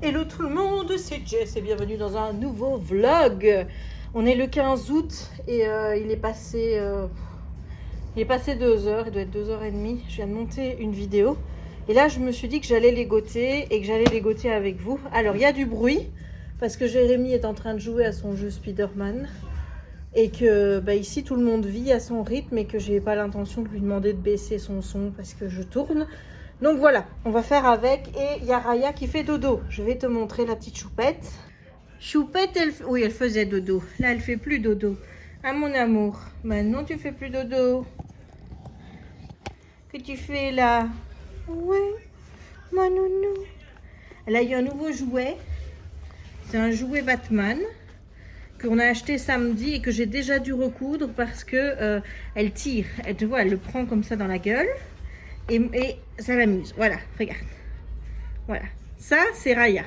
Hello tout le monde, c'est Jess et bienvenue dans un nouveau vlog. On est le 15 août et il est passé 2 heures, il doit être 2h30. Je viens de monter une vidéo et là je me suis dit que j'allais légoter et que j'allais légoter avec vous. Alors il y a du bruit parce que Jérémy est en train de jouer à son jeu Spider-Man et que ici tout le monde vit à son rythme et que j'ai pas l'intention de lui demander de baisser son son parce que je tourne. Donc voilà, on va faire avec et il y a Raya qui fait dodo. Je vais te montrer la petite Choupette. Choupette, oui, elle faisait dodo. Là, elle fait plus dodo. Ah mon amour, maintenant tu fais plus dodo. Que tu fais là? Oui, ma nounou. Elle a eu un nouveau jouet. C'est un jouet Batman qu'on a acheté samedi et que j'ai déjà dû recoudre parce que elle tire. Elle, tu vois, elle le prend comme ça dans la gueule. Et ça l'amuse. Voilà, regarde. Voilà. Ça, c'est Raya.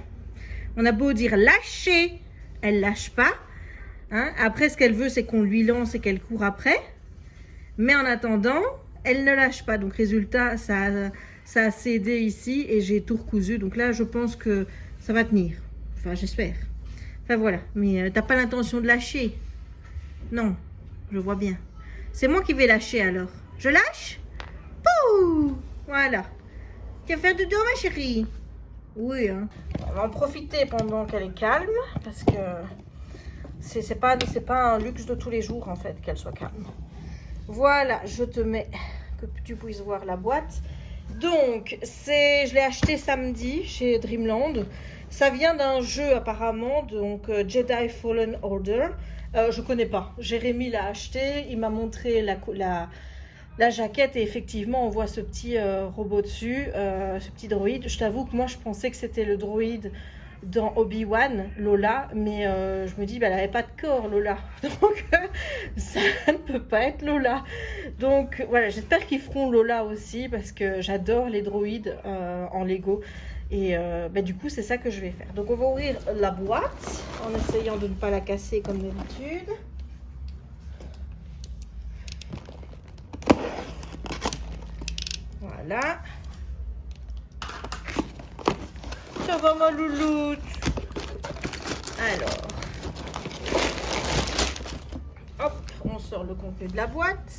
On a beau dire lâcher, elle lâche pas. Hein? Après, ce qu'elle veut, c'est qu'on lui lance et qu'elle court après. Mais en attendant, elle ne lâche pas. Donc, résultat, ça a cédé ici et j'ai tout recousu. Donc là, je pense que ça va tenir. Enfin, j'espère. Enfin, voilà. Mais t'as pas l'intention de lâcher? Non, je vois bien. C'est moi qui vais lâcher alors. Je lâche? Pouh! Voilà. Tu vas faire dodo, ma chérie? Oui, hein. On va en profiter pendant qu'elle est calme, parce que c'est pas un luxe de tous les jours, en fait, qu'elle soit calme. Voilà, je te mets, que tu puisses voir la boîte. Donc, je l'ai acheté samedi chez Dreamland. Ça vient d'un jeu, apparemment, donc Jedi Fallen Order. Je connais pas. Jérémy l'a acheté, il m'a montré la jaquette et effectivement on voit ce petit robot dessus, ce petit droïde. Je t'avoue que moi je pensais que c'était le droïde dans Obi-Wan, Lola, mais je me dis elle n'avait pas de corps Lola, donc ça ne peut pas être Lola. Donc voilà, j'espère qu'ils feront Lola aussi parce que j'adore les droïdes en Lego. Et du coup c'est ça que je vais faire. Donc on va ouvrir la boîte en essayant de ne pas la casser comme d'habitude. Voilà. Ça va ma louloute? Alors. Hop, on sort le contenu de la boîte.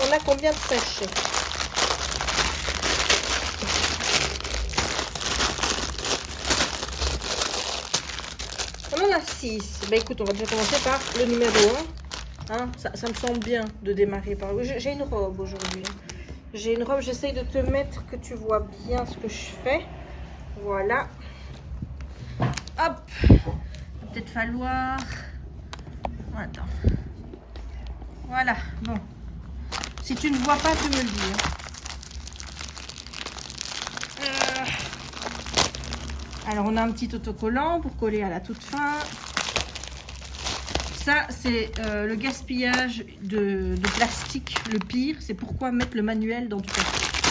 On a combien de sachets? On en a 6. Écoute, on va déjà commencer par le numéro 1. Hein, ça me semble bien de démarrer par... J'ai une robe aujourd'hui. J'ai une robe, j'essaye de te mettre que tu vois bien ce que je fais. Voilà. Hop. Il va peut-être falloir... Attends. Voilà, bon. Si tu ne vois pas, tu me le dis. Alors, on a un petit autocollant pour coller à la toute fin. Ça, c'est le gaspillage de plastique, le pire. C'est pourquoi mettre le manuel dans du plastique.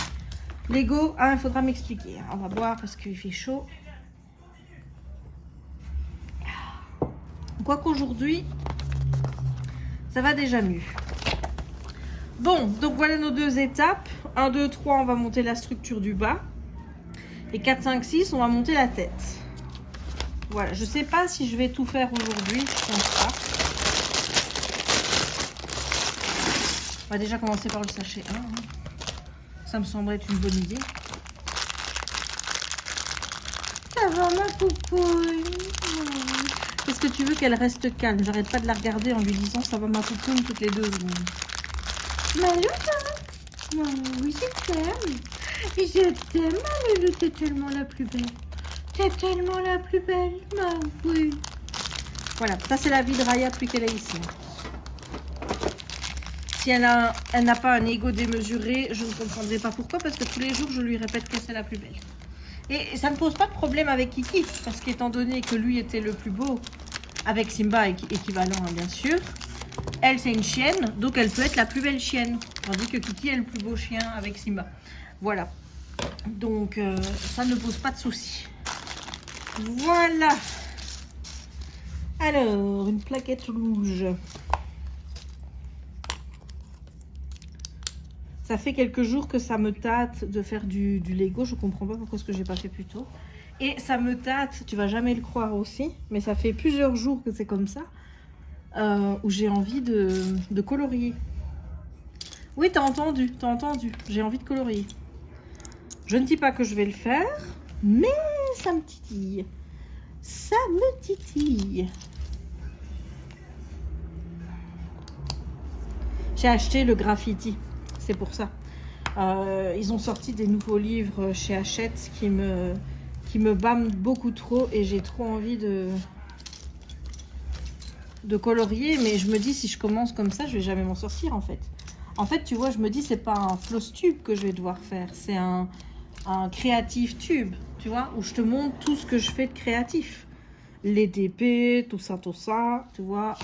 Lego, il faudra m'expliquer. On va boire parce qu'il fait chaud. Quoi qu'aujourd'hui, ça va déjà mieux. Bon, donc voilà nos 2 étapes. 1, 2, 3, on va monter la structure du bas. Et 4, 5, 6, on va monter la tête. Voilà, je sais pas si je vais tout faire aujourd'hui. Je pense pas. On va déjà commencer par le sachet 1. Ça me semble être une bonne idée. Ça va ma poupouille? Qu'est-ce que tu veux qu'elle reste calme? J'arrête pas de la regarder en lui disant ça va ma poupouille toutes les 2 secondes. Malou, oui je t'aime. Je t'aime Malou, t'es tellement la plus belle. T'es tellement la plus belle, ma oui. Voilà, ça c'est la vie de Raya depuis qu'elle est ici. Si elle n'a pas un ego démesuré, je ne comprendrai pas pourquoi, parce que tous les jours, je lui répète que c'est la plus belle. Et ça ne pose pas de problème avec Kiki, parce qu'étant donné que lui était le plus beau, avec Simba équivalent, hein, bien sûr, elle, c'est une chienne, donc elle peut être la plus belle chienne, tandis que Kiki est le plus beau chien avec Simba. Voilà. Donc, ça ne pose pas de souci. Voilà. Alors, une plaquette rouge. Ça fait quelques jours que ça me tâte de faire du Lego. Je comprends pas pourquoi ce que j'ai pas fait plus tôt. Et ça me tâte, tu vas jamais le croire aussi, mais ça fait plusieurs jours que c'est comme ça, où j'ai envie de colorier. Oui, t'as entendu, j'ai envie de colorier. Je ne dis pas que je vais le faire, mais ça me titille. Ça me titille. J'ai acheté le graffiti, c'est pour ça. Ils ont sorti des nouveaux livres chez Hachette qui me bâment beaucoup trop et j'ai trop envie de colorier. Mais je me dis, si je commence comme ça, je vais jamais m'en sortir en fait. En fait, tu vois, je me dis, c'est pas un floss tube que je vais devoir faire, c'est un créatif tube, tu vois, où je te montre tout ce que je fais de créatif. Les DP, tout ça, tu vois.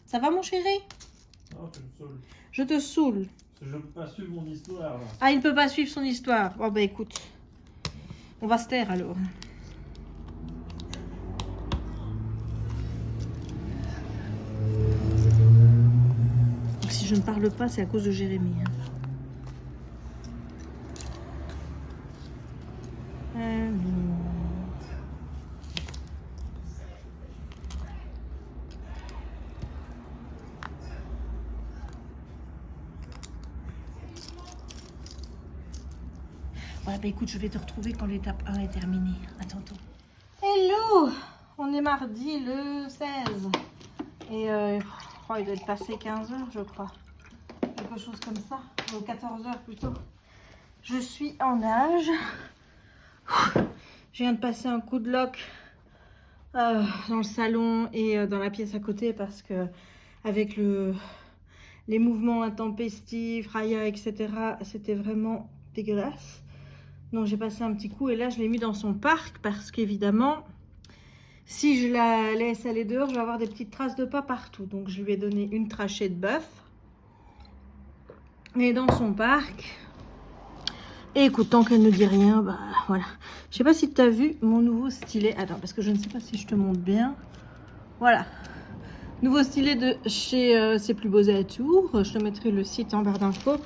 Ça va, mon chéri? Non, tu me saoules. Je te saoule. Je ne peux pas suivre mon histoire. Là. Ah, il ne peut pas suivre son histoire. Oh, bah écoute, on va se taire alors. Donc, si je ne parle pas, c'est à cause de Jérémy. Ouais, bah écoute, je vais te retrouver quand l'étape 1 est terminée. À tantôt. Hello! On est mardi le 16. Et il doit être passé 15 h, je crois. Quelque chose comme ça. 14 h plutôt. Je suis en nage. Je viens de passer un coup de loc dans le salon et dans la pièce à côté parce que avec les mouvements intempestifs, Raya, etc., c'était vraiment dégueulasse. Donc j'ai passé un petit coup et là je l'ai mis dans son parc parce qu'évidemment, si je la laisse aller dehors, je vais avoir des petites traces de pas partout. Donc je lui ai donné une trachée de bœuf. Et dans son parc. Et écoute, tant qu'elle ne dit rien, bah voilà. Je sais pas si tu as vu mon nouveau stylet. Attends, parce que je ne sais pas si je te montre bien. Voilà. Nouveau stylet de chez C'est Plus Beaux à Tours. Je te mettrai le site en barre d'infos.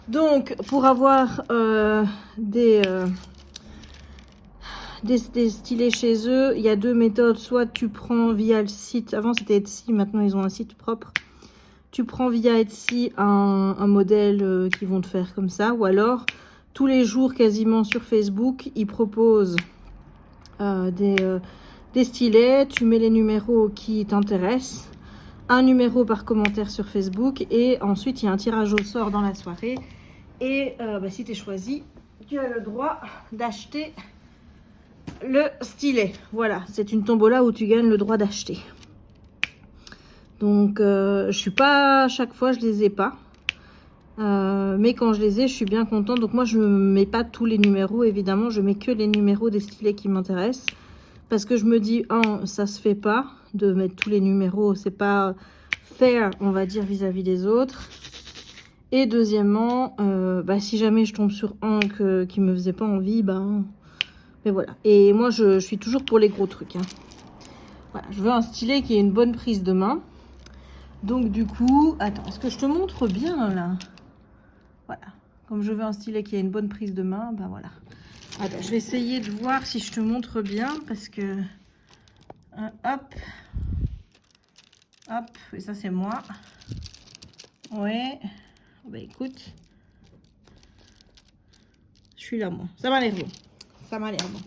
Donc, pour avoir des stylets chez eux, il y a deux méthodes. Soit tu prends via le site, avant c'était Etsy, maintenant ils ont un site propre. Tu prends via Etsy un modèle qu'ils vont te faire comme ça. Ou alors, tous les jours quasiment sur Facebook, ils proposent des stylets. Tu mets les numéros qui t'intéressent. Un numéro par commentaire sur Facebook. Et ensuite, il y a un tirage au sort dans la soirée. Et si tu es choisi, tu as le droit d'acheter le stylet. Voilà, c'est une tombola où tu gagnes le droit d'acheter. Donc, je suis pas à chaque fois, je les ai pas. Mais quand je les ai, je suis bien contente. Donc moi, je ne mets pas tous les numéros, évidemment. Je mets que les numéros des stylets qui m'intéressent. Parce que je me dis, ça se fait pas de mettre tous les numéros. C'est pas fair, on va dire, vis-à-vis des autres. Et deuxièmement, si jamais je tombe sur un qui me faisait pas envie, mais voilà. Et moi, je suis toujours pour les gros trucs. Hein. Voilà, je veux un stylet qui ait une bonne prise de main. Donc du coup, attends, est-ce que je te montre bien là? Voilà, comme je veux un stylet qui a une bonne prise de main, voilà. Attends, je vais essayer de voir si je te montre bien parce que... hop. Hop, et ça c'est moi. Ouais. Écoute. Je suis là moi. Ça m'a l'air bon. Ça m'a l'air bon.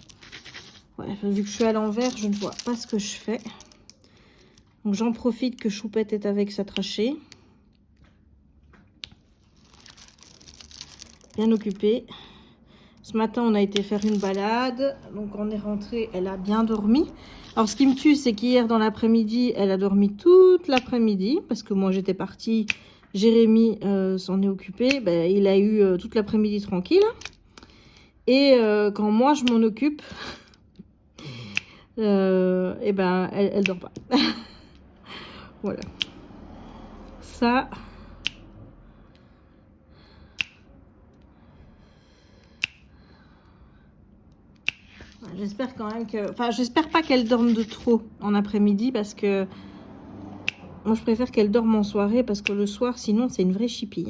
Ouais, vu que je suis à l'envers, je ne vois pas ce que je fais. Donc j'en profite que Choupette est avec sa trachée. Bien occupée. Ce matin, on a été faire une balade. Donc on est rentré, elle a bien dormi. Alors ce qui me tue, c'est qu'hier dans l'après-midi, elle a dormi toute l'après-midi. Parce que moi j'étais partie, Jérémy s'en est occupé. Il a eu toute l'après-midi tranquille. Et quand moi je m'en occupe, elle dort pas. Voilà. Ça. J'espère quand même que... Enfin, j'espère pas qu'elle dorme de trop en après-midi parce que Moi, je préfère qu'elle dorme en soirée parce que le soir, sinon, c'est une vraie chipie.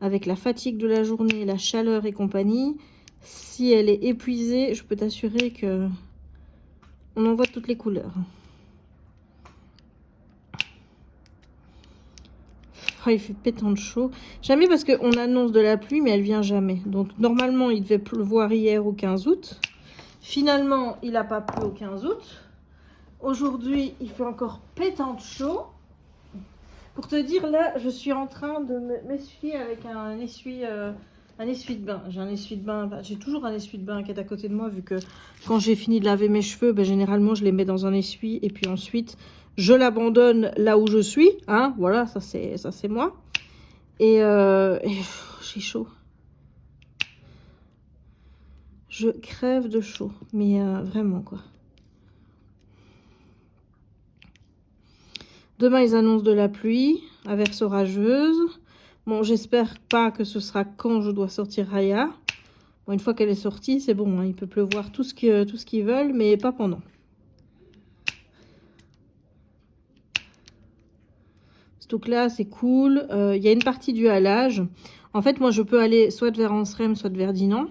Avec la fatigue de la journée, la chaleur et compagnie, si elle est épuisée, je peux t'assurer que on en voit toutes les couleurs. Oh, il fait pétant de chaud. Jamais parce qu'on annonce de la pluie, mais elle vient jamais. Donc, normalement, il devait pleuvoir hier au 15 août. Finalement, il n'a pas plu au 15 août. Aujourd'hui, il fait encore pétant de chaud. Pour te dire, là, je suis en train de m'essuyer avec un essuie-de-bain. J'ai un essuie-de-bain, j'ai toujours un essuie-de-bain qui est à côté de moi, vu que quand j'ai fini de laver mes cheveux, ben, généralement, je les mets dans un essuie et puis ensuite, je l'abandonne là où je suis. Hein, voilà, ça c'est moi. Et j'ai chaud. Je crève de chaud, mais vraiment, quoi. Demain, ils annoncent de la pluie, averse orageuse. Bon, j'espère pas que ce sera quand je dois sortir Raya. Bon, une fois qu'elle est sortie, c'est bon, hein, il peut pleuvoir tout ce qu'ils veulent, mais pas pendant. Ce truc-là, c'est cool. Il y a une partie du halage. En fait, moi, je peux aller soit vers Ansrem, soit vers Dinan.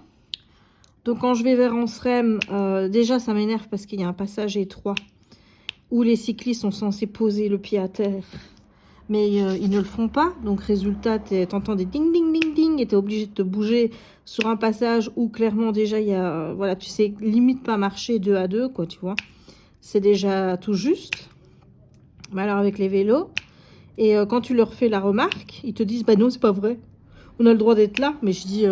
Donc, quand je vais vers Ansrem, déjà, ça m'énerve parce qu'il y a un passage étroit où les cyclistes sont censés poser le pied à terre. Mais ils ne le font pas. Donc, résultat, t'entends des ding, ding, ding, ding. Et t'es obligé de te bouger sur un passage où, clairement, déjà, il y a... voilà, tu sais, limite pas marcher 2 à 2, quoi, tu vois. C'est déjà tout juste. Mais alors, avec les vélos... Et quand tu leur fais la remarque, ils te disent « Bah non, c'est pas vrai. On a le droit d'être là. » Mais je dis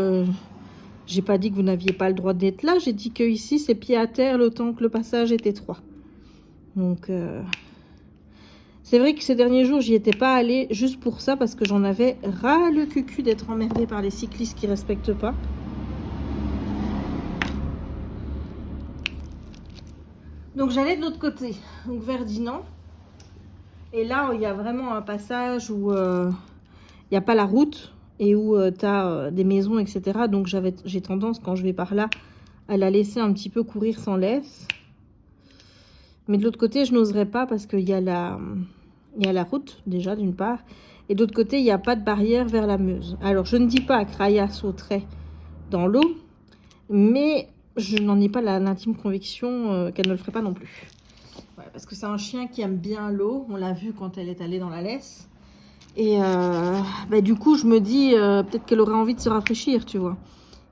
« J'ai pas dit que vous n'aviez pas le droit d'être là. J'ai dit que ici c'est pied à terre le temps que le passage est étroit. » Donc, c'est vrai que ces derniers jours, j'y étais pas allée juste pour ça, parce que j'en avais ras le cucu d'être emmerdée par les cyclistes qui respectent pas. Donc, j'allais de l'autre côté, donc vers Dinan. Et là, il y a vraiment un passage où il n'y a pas la route et où tu as des maisons, etc. Donc, j'ai tendance, quand je vais par là, à la laisser un petit peu courir sans laisse. Mais de l'autre côté, je n'oserais pas parce qu'il y a la route, déjà, d'une part. Et d'autre côté, il n'y a pas de barrière vers la Meuse. Alors, je ne dis pas que Raya sauterait dans l'eau, mais je n'en ai pas l'intime conviction qu'elle ne le ferait pas non plus. Ouais, parce que c'est un chien qui aime bien l'eau. On l'a vu quand elle est allée dans la laisse. Et bah, du coup, je me dis peut-être qu'elle aurait envie de se rafraîchir, tu vois.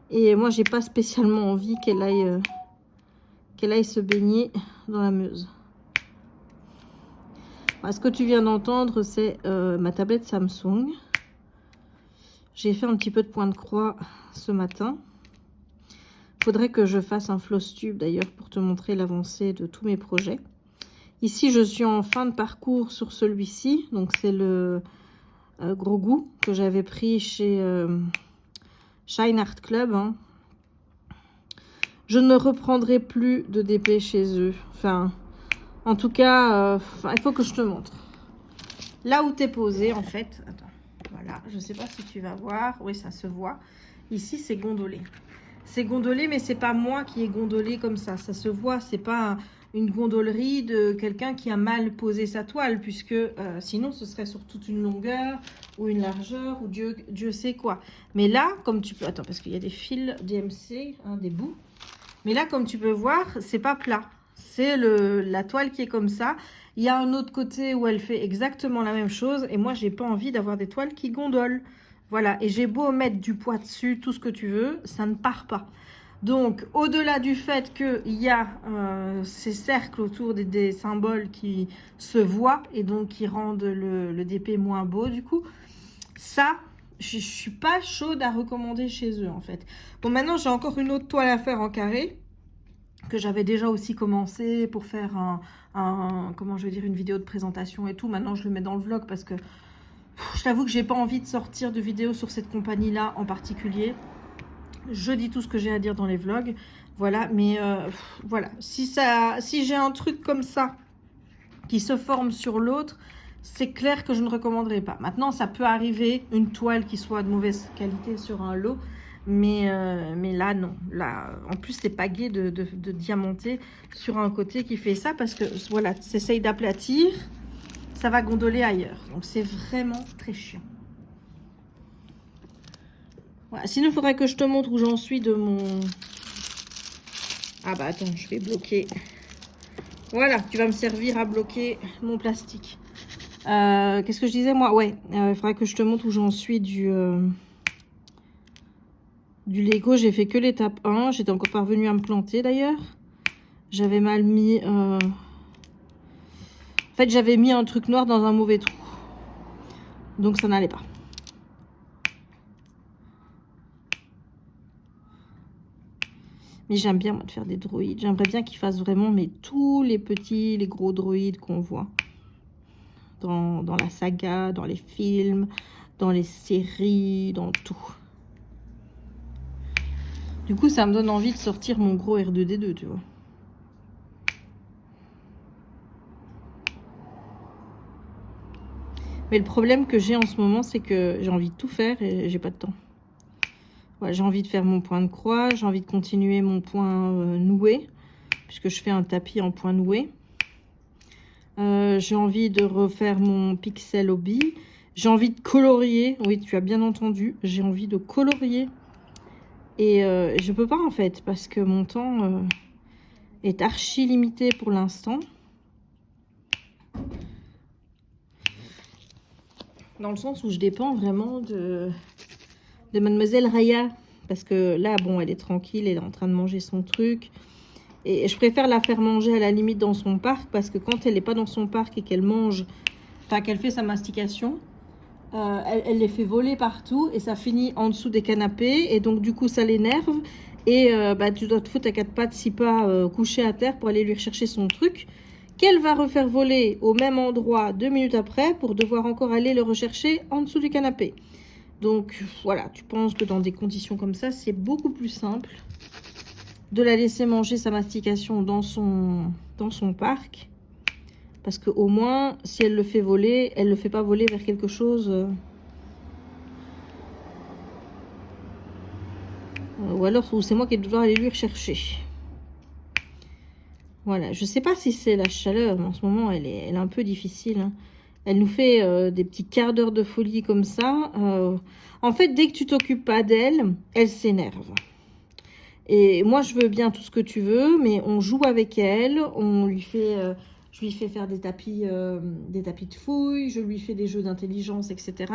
Et moi, j'ai pas spécialement envie qu'elle aille se baigner dans la Meuse. Alors, ce que tu viens d'entendre, c'est ma tablette Samsung. J'ai fait un petit peu de point de croix ce matin. Faudrait que je fasse un floss tube d'ailleurs pour te montrer l'avancée de tous mes projets. Ici, je suis en fin de parcours sur celui-ci. Donc, c'est le gros goût que j'avais pris chez Shine Art Club. Hein. Je ne reprendrai plus de DP chez eux. Enfin, en tout cas, il faut que je te montre. Là où tu es posé, en fait. Attends, voilà. Je ne sais pas si tu vas voir. Oui, ça se voit. Ici, c'est gondolé. C'est gondolé, mais c'est pas moi qui ai gondolé comme ça. Ça se voit, c'est pas une gondolerie de quelqu'un qui a mal posé sa toile, puisque sinon ce serait sur toute une longueur ou une largeur ou Dieu sait quoi. Mais là, comme tu peux... Attends, parce qu'il y a des fils DMC, hein, des bouts. Mais là, comme tu peux voir, c'est pas plat. C'est la toile qui est comme ça. Il y a un autre côté où elle fait exactement la même chose. Et moi, j'ai pas envie d'avoir des toiles qui gondolent. Voilà, et j'ai beau mettre du poids dessus, tout ce que tu veux, ça ne part pas. Donc, au-delà du fait qu'il y a ces cercles autour des symboles qui se voient et donc qui rendent le DP moins beau, du coup, ça, je ne suis pas chaude à recommander chez eux, en fait. Bon, maintenant, j'ai encore une autre toile à faire en carré que j'avais déjà aussi commencé pour faire comment je vais dire, une vidéo de présentation et tout. Maintenant, je le mets dans le vlog parce que je t'avoue que j'ai pas envie de sortir de vidéo sur cette compagnie-là en particulier. Je dis tout ce que j'ai à dire dans les vlogs. Voilà, mais voilà. Si j'ai un truc comme ça qui se forme sur l'autre, c'est clair que je ne recommanderais pas. Maintenant, ça peut arriver, une toile qui soit de mauvaise qualité sur un lot. Mais là, non. Là, en plus, c'est pas gai de diamanter sur un côté qui fait ça parce que, voilà, tu essayes d'aplatir. ça va gondoler ailleurs. Donc c'est vraiment très chiant. Voilà. Sinon, il faudrait que je te montre où j'en suis de mon... Ah bah attends, je vais bloquer. Voilà, tu vas me servir à bloquer mon plastique. Qu'est-ce que je disais moi? Ouais, il faudrait que je te montre où j'en suis du Lego. J'ai fait que l'étape 1. J'étais encore parvenue à me planter d'ailleurs. J'avais mal mis... En fait, j'avais mis un truc noir dans un mauvais trou. Donc ça n'allait pas. Mais j'aime bien moi de faire des droïdes. J'aimerais bien qu'ils fassent vraiment tous les petits, les gros droïdes qu'on voit. Dans la saga, dans les films, dans les séries, dans tout. Du coup, ça me donne envie de sortir mon gros R2D2, tu vois. Mais le problème que j'ai en ce moment, c'est que j'ai envie de tout faire et j'ai pas de temps. Ouais, j'ai envie de faire mon point de croix, j'ai envie de continuer mon point noué, puisque je fais un tapis en point noué. J'ai envie de refaire mon pixel hobby. J'ai envie de colorier. Oui, tu as bien entendu. J'ai envie de colorier. Et je peux pas en fait, parce que mon temps est archi limité pour l'instant. Dans le sens où je dépends vraiment de Mademoiselle Raya. Parce que là, bon, elle est tranquille, elle est en train de manger son truc. Et je préfère la faire manger à la limite dans son parc. Parce que quand elle n'est pas dans son parc et qu'elle mange, enfin qu'elle fait sa mastication, elle les fait voler partout. Et ça finit en dessous des canapés. Et donc du coup, ça l'énerve. Et bah, tu dois te foutre à quatre pattes, si pas couché à terre pour aller lui rechercher son truc. Qu'elle va refaire voler au même endroit 2 minutes après pour devoir encore aller le rechercher en dessous du canapé. Donc voilà, tu penses que dans des conditions comme ça, c'est beaucoup plus simple de la laisser manger sa mastication dans son parc. Parce qu'au moins, si elle le fait voler, elle ne le fait pas voler vers quelque chose. Ou alors, c'est moi qui vais devoir aller lui rechercher. Voilà, je ne sais pas si c'est la chaleur, mais en ce moment, elle est un peu difficile. Hein. Elle nous fait des petits quarts d'heure de folie comme ça. En fait, dès que tu t'occupes pas d'elle, elle s'énerve. Et moi, je veux bien tout ce que tu veux, mais on joue avec elle. On lui fait, je lui fais faire des tapis de fouille. Je lui fais des jeux d'intelligence, etc.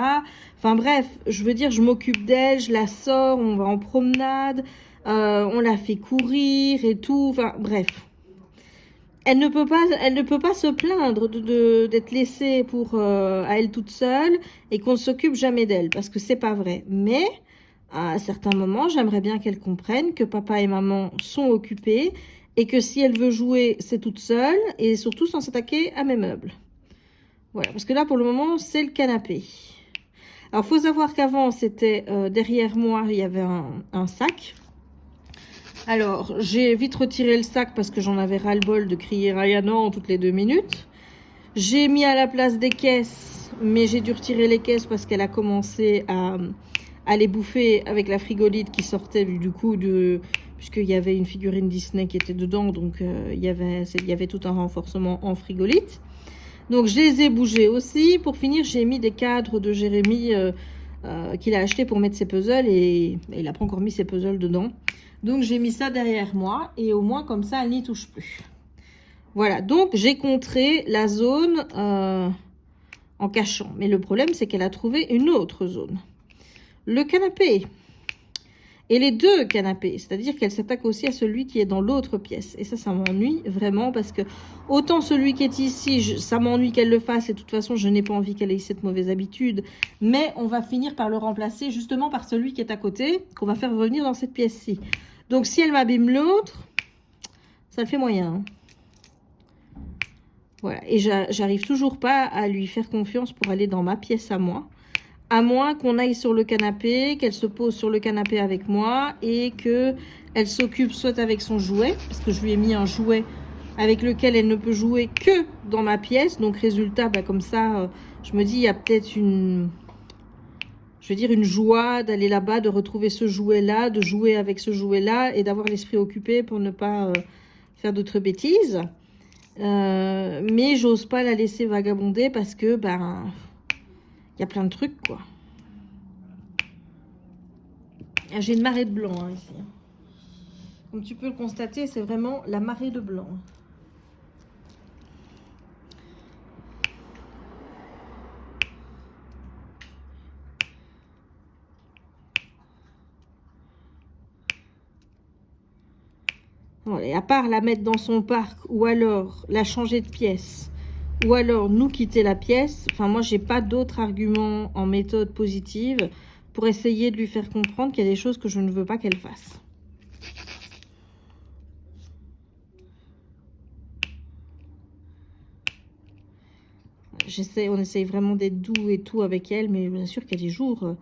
Enfin bref, je veux dire, je m'occupe d'elle, je la sors, on va en promenade, on la fait courir et tout. Enfin bref. Elle ne peut pas se plaindre d'être laissée à elle toute seule et qu'on ne s'occupe jamais d'elle, parce que c'est pas vrai. Mais à certains moments, j'aimerais bien qu'elle comprenne que papa et maman sont occupés et que si elle veut jouer, c'est toute seule et surtout sans s'attaquer à mes meubles. Voilà, parce que là, pour le moment, c'est le canapé. Alors, il faut savoir qu'avant, c'était derrière moi, il y avait un sac. Alors, j'ai vite retiré le sac parce que j'en avais ras-le-bol de crier Raya non toutes les 2 minutes. J'ai mis à la place des caisses, mais j'ai dû retirer les caisses parce qu'elle a commencé à les bouffer avec la frigolite qui sortait du coup puisqu'il y avait une figurine Disney qui était dedans, donc il y avait tout un renforcement en frigolite. Donc, je les ai bougés aussi. Pour finir, j'ai mis des cadres de Jérémy qu'il a acheté pour mettre ses puzzles et il n'a pas encore mis ses puzzles dedans. Donc, j'ai mis ça derrière moi et au moins, comme ça, elle n'y touche plus. Voilà, donc j'ai contré la zone en cachant. Mais le problème, c'est qu'elle a trouvé une autre zone. Le canapé et les 2 canapés. C'est-à-dire qu'elle s'attaque aussi à celui qui est dans l'autre pièce. Et ça m'ennuie vraiment parce que autant celui qui est ici, ça m'ennuie qu'elle le fasse. Et de toute façon, je n'ai pas envie qu'elle ait cette mauvaise habitude. Mais on va finir par le remplacer justement par celui qui est à côté, qu'on va faire revenir dans cette pièce-ci. Donc, si elle m'abîme l'autre, ça le fait moyen. Hein. Voilà. Et j'arrive toujours pas à lui faire confiance pour aller dans ma pièce à moi. À moins qu'on aille sur le canapé, qu'elle se pose sur le canapé avec moi et qu'elle s'occupe soit avec son jouet, parce que je lui ai mis un jouet avec lequel elle ne peut jouer que dans ma pièce. Donc, résultat, bah, comme ça, je me dis, il y a peut-être une joie d'aller là-bas, de retrouver ce jouet-là, de jouer avec ce jouet-là et d'avoir l'esprit occupé pour ne pas faire d'autres bêtises. Mais j'ose pas la laisser vagabonder parce que, ben, il y a plein de trucs, quoi. J'ai une marée de blanc, hein, ici. Comme tu peux le constater, c'est vraiment la marée de blanc. Et à part la mettre dans son parc ou alors la changer de pièce ou alors nous quitter la pièce, enfin moi j'ai pas d'autres arguments en méthode positive pour essayer de lui faire comprendre qu'il y a des choses que je ne veux pas qu'elle fasse. On essaye vraiment d'être doux et tout avec elle, mais bien sûr qu'il y a des jours,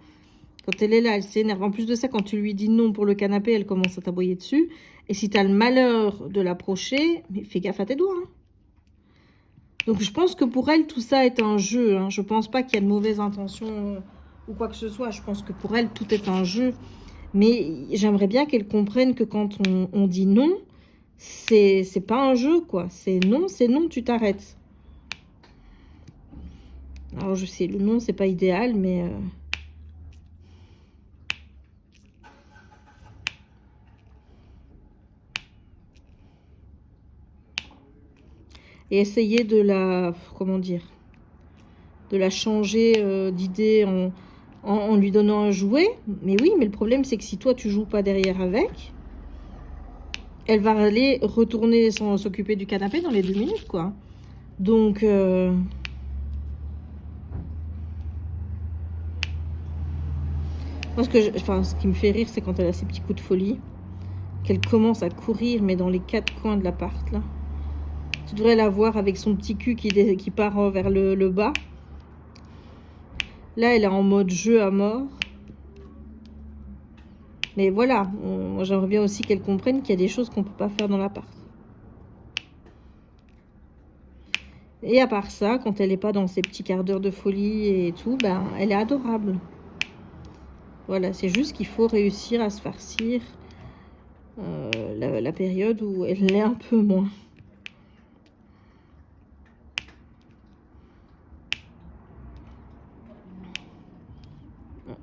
quand elle est là, elle s'énerve. En plus de ça, quand tu lui dis non pour le canapé, elle commence à t'aboyer dessus. Et si tu as le malheur de l'approcher, mais fais gaffe à tes doigts. Hein. Donc je pense que pour elle, tout ça est un jeu. Hein. Je pense pas qu'il y a de mauvaises intentions ou quoi que ce soit. Je pense que pour elle, tout est un jeu. Mais j'aimerais bien qu'elle comprenne que quand on dit non, c'est pas un jeu, quoi. C'est non, tu t'arrêtes. Alors je sais, le non, c'est pas idéal, mais... Et essayer de la... Comment dire, de la changer d'idée en lui donnant un jouet. Mais oui, mais le problème, c'est que si toi, tu joues pas derrière avec, elle va aller retourner s'occuper du canapé dans les 2 minutes, quoi. Donc... Moi, ce qui me fait rire, c'est quand elle a ses petits coups de folie, qu'elle commence à courir, mais dans les 4 coins de l'appart, là. Tu devrais la voir avec son petit cul qui part vers le bas. Là, elle est en mode jeu à mort. Mais voilà, moi j'aimerais bien aussi qu'elle comprenne qu'il y a des choses qu'on ne peut pas faire dans l'appart. Et à part ça, quand elle n'est pas dans ses petits quarts d'heure de folie et tout, ben, elle est adorable. Voilà, c'est juste qu'il faut réussir à se farcir la période où elle l'est un peu moins.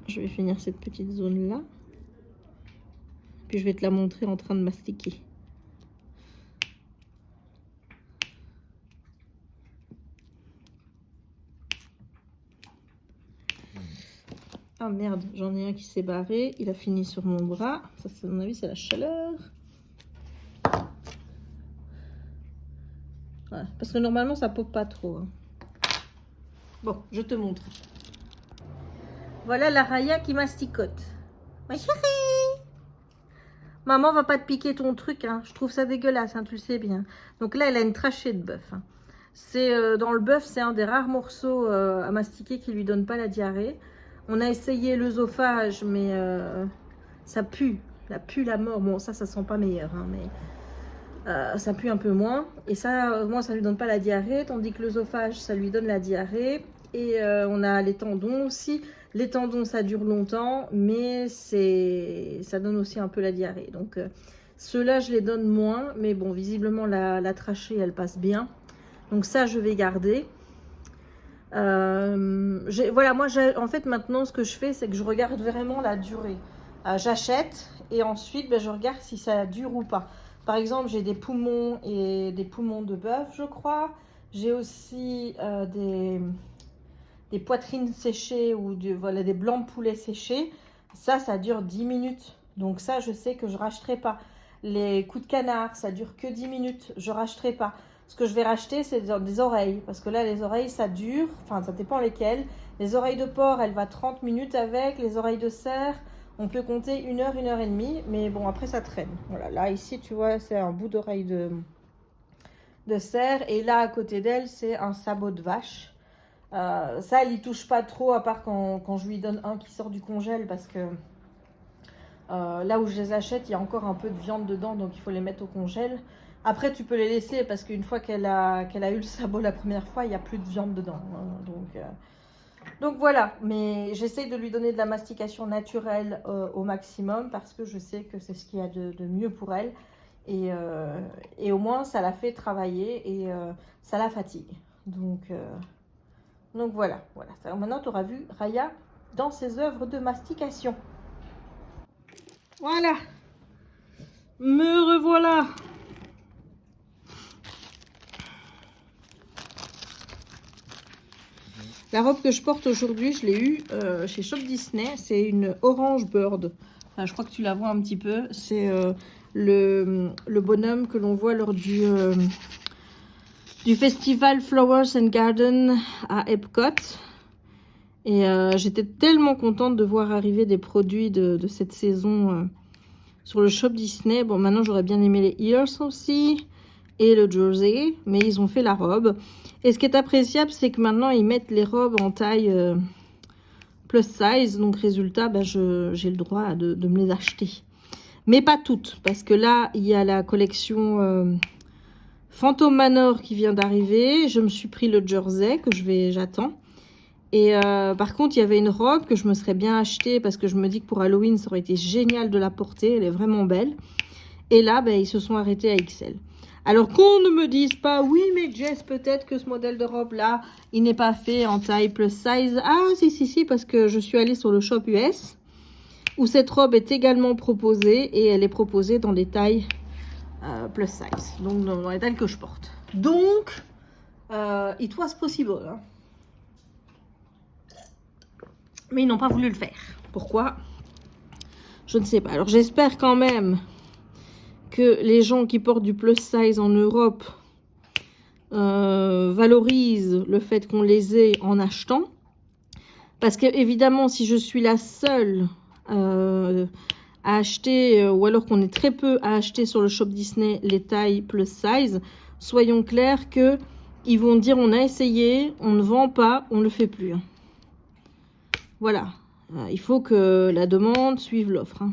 Je vais finir cette petite zone-là. Puis je vais te la montrer en train de mastiquer. Ah merde, j'en ai un qui s'est barré. Il a fini sur mon bras. Ça, à mon avis, c'est la chaleur. Voilà. Parce que normalement, ça pop pas trop. Hein. Bon, je te montre. Voilà la Raya qui masticote. Ma chérie! Maman va pas te piquer ton truc. Hein. Je trouve ça dégueulasse, hein, tu le sais bien. Donc là, elle a une trachée de bœuf. Hein. C'est dans le bœuf, c'est un des rares morceaux à mastiquer qui lui donne pas la diarrhée. On a essayé l'œsophage, mais ça pue. Ça pue la mort. Bon, ça sent pas meilleur, hein, mais ça pue un peu moins. Et ça, moi, ça lui donne pas la diarrhée, tandis que l'œsophage, ça lui donne la diarrhée. Et on a les tendons aussi. Les tendons, ça dure longtemps, mais ça donne aussi un peu la diarrhée. Donc, ceux-là, je les donne moins. Mais bon, visiblement, la trachée, elle passe bien. Donc ça, je vais garder. Voilà, moi, en fait, maintenant, ce que je fais, c'est que je regarde vraiment la durée. J'achète et ensuite, ben, je regarde si ça dure ou pas. Par exemple, j'ai des poumons et des poumons de bœuf, je crois. J'ai aussi des poitrines séchées ou voilà, des blancs de poulet séchés. Ça dure 10 minutes. Donc ça, je sais que je ne racheterai pas. Les coups de canard, ça dure que 10 minutes. Je ne racheterai pas. Ce que je vais racheter, c'est des oreilles. Parce que là, les oreilles, ça dure. Enfin, ça dépend lesquelles. Les oreilles de porc, elle va 30 minutes avec. Les oreilles de cerf, on peut compter 1 heure, 1 heure et demie. Mais bon, après, ça traîne. Voilà, là, ici, tu vois, c'est un bout d'oreille de cerf. Et là, à côté d'elle, c'est un sabot de vache. Ça, elle y touche pas trop, à part quand je lui donne un qui sort du congèle. Parce que là où je les achète, il y a encore un peu de viande dedans. Donc, il faut les mettre au congèle. Après, tu peux les laisser parce qu'une fois qu'elle a eu le sabot la première fois, il n'y a plus de viande dedans. Hein, donc voilà, mais j'essaye de lui donner de la mastication naturelle au maximum parce que je sais que c'est ce qu'il y a de mieux pour elle. Et au moins, ça la fait travailler et ça la fatigue. Donc voilà. Alors maintenant, tu auras vu Raya dans ses œuvres de mastication. Voilà. Me revoilà. La robe que je porte aujourd'hui, je l'ai eue chez Shop Disney. C'est une Orange Bird. Enfin, je crois que tu la vois un petit peu. C'est le bonhomme que l'on voit lors du festival Flowers and Garden à Epcot. Et j'étais tellement contente de voir arriver des produits de cette saison sur le Shop Disney. Bon, maintenant, j'aurais bien aimé les ears aussi et le jersey, mais ils ont fait la robe. Et ce qui est appréciable, c'est que maintenant, ils mettent les robes en taille plus size. Donc, résultat, bah, j'ai le droit de me les acheter. Mais pas toutes, parce que là, il y a la collection Phantom Manor qui vient d'arriver. Je me suis pris le jersey que j'attends. Et par contre, il y avait une robe que je me serais bien achetée parce que je me dis que pour Halloween, ça aurait été génial de la porter. Elle est vraiment belle. Et là, ben, ils se sont arrêtés à XL. Alors qu'on ne me dise pas, oui, mais Jess, peut-être que ce modèle de robe-là, il n'est pas fait en taille plus size. Ah, si, parce que je suis allée sur le shop US où cette robe est également proposée et elle est proposée dans des tailles plus size. Donc, dans les tailles que je porte. Donc, it was possible, hein. Mais ils n'ont pas voulu le faire. Pourquoi? Je ne sais pas. Alors, j'espère quand même que les gens qui portent du plus size en Europe valorisent le fait qu'on les ait en achetant. Parce que, évidemment, si je suis la seule à acheter, ou alors qu'on est très peu à acheter sur le shop Disney les tailles plus size, soyons clairs que ils vont dire on a essayé, on ne vend pas, on ne le fait plus. Voilà. Il faut que la demande suive l'offre. Hein.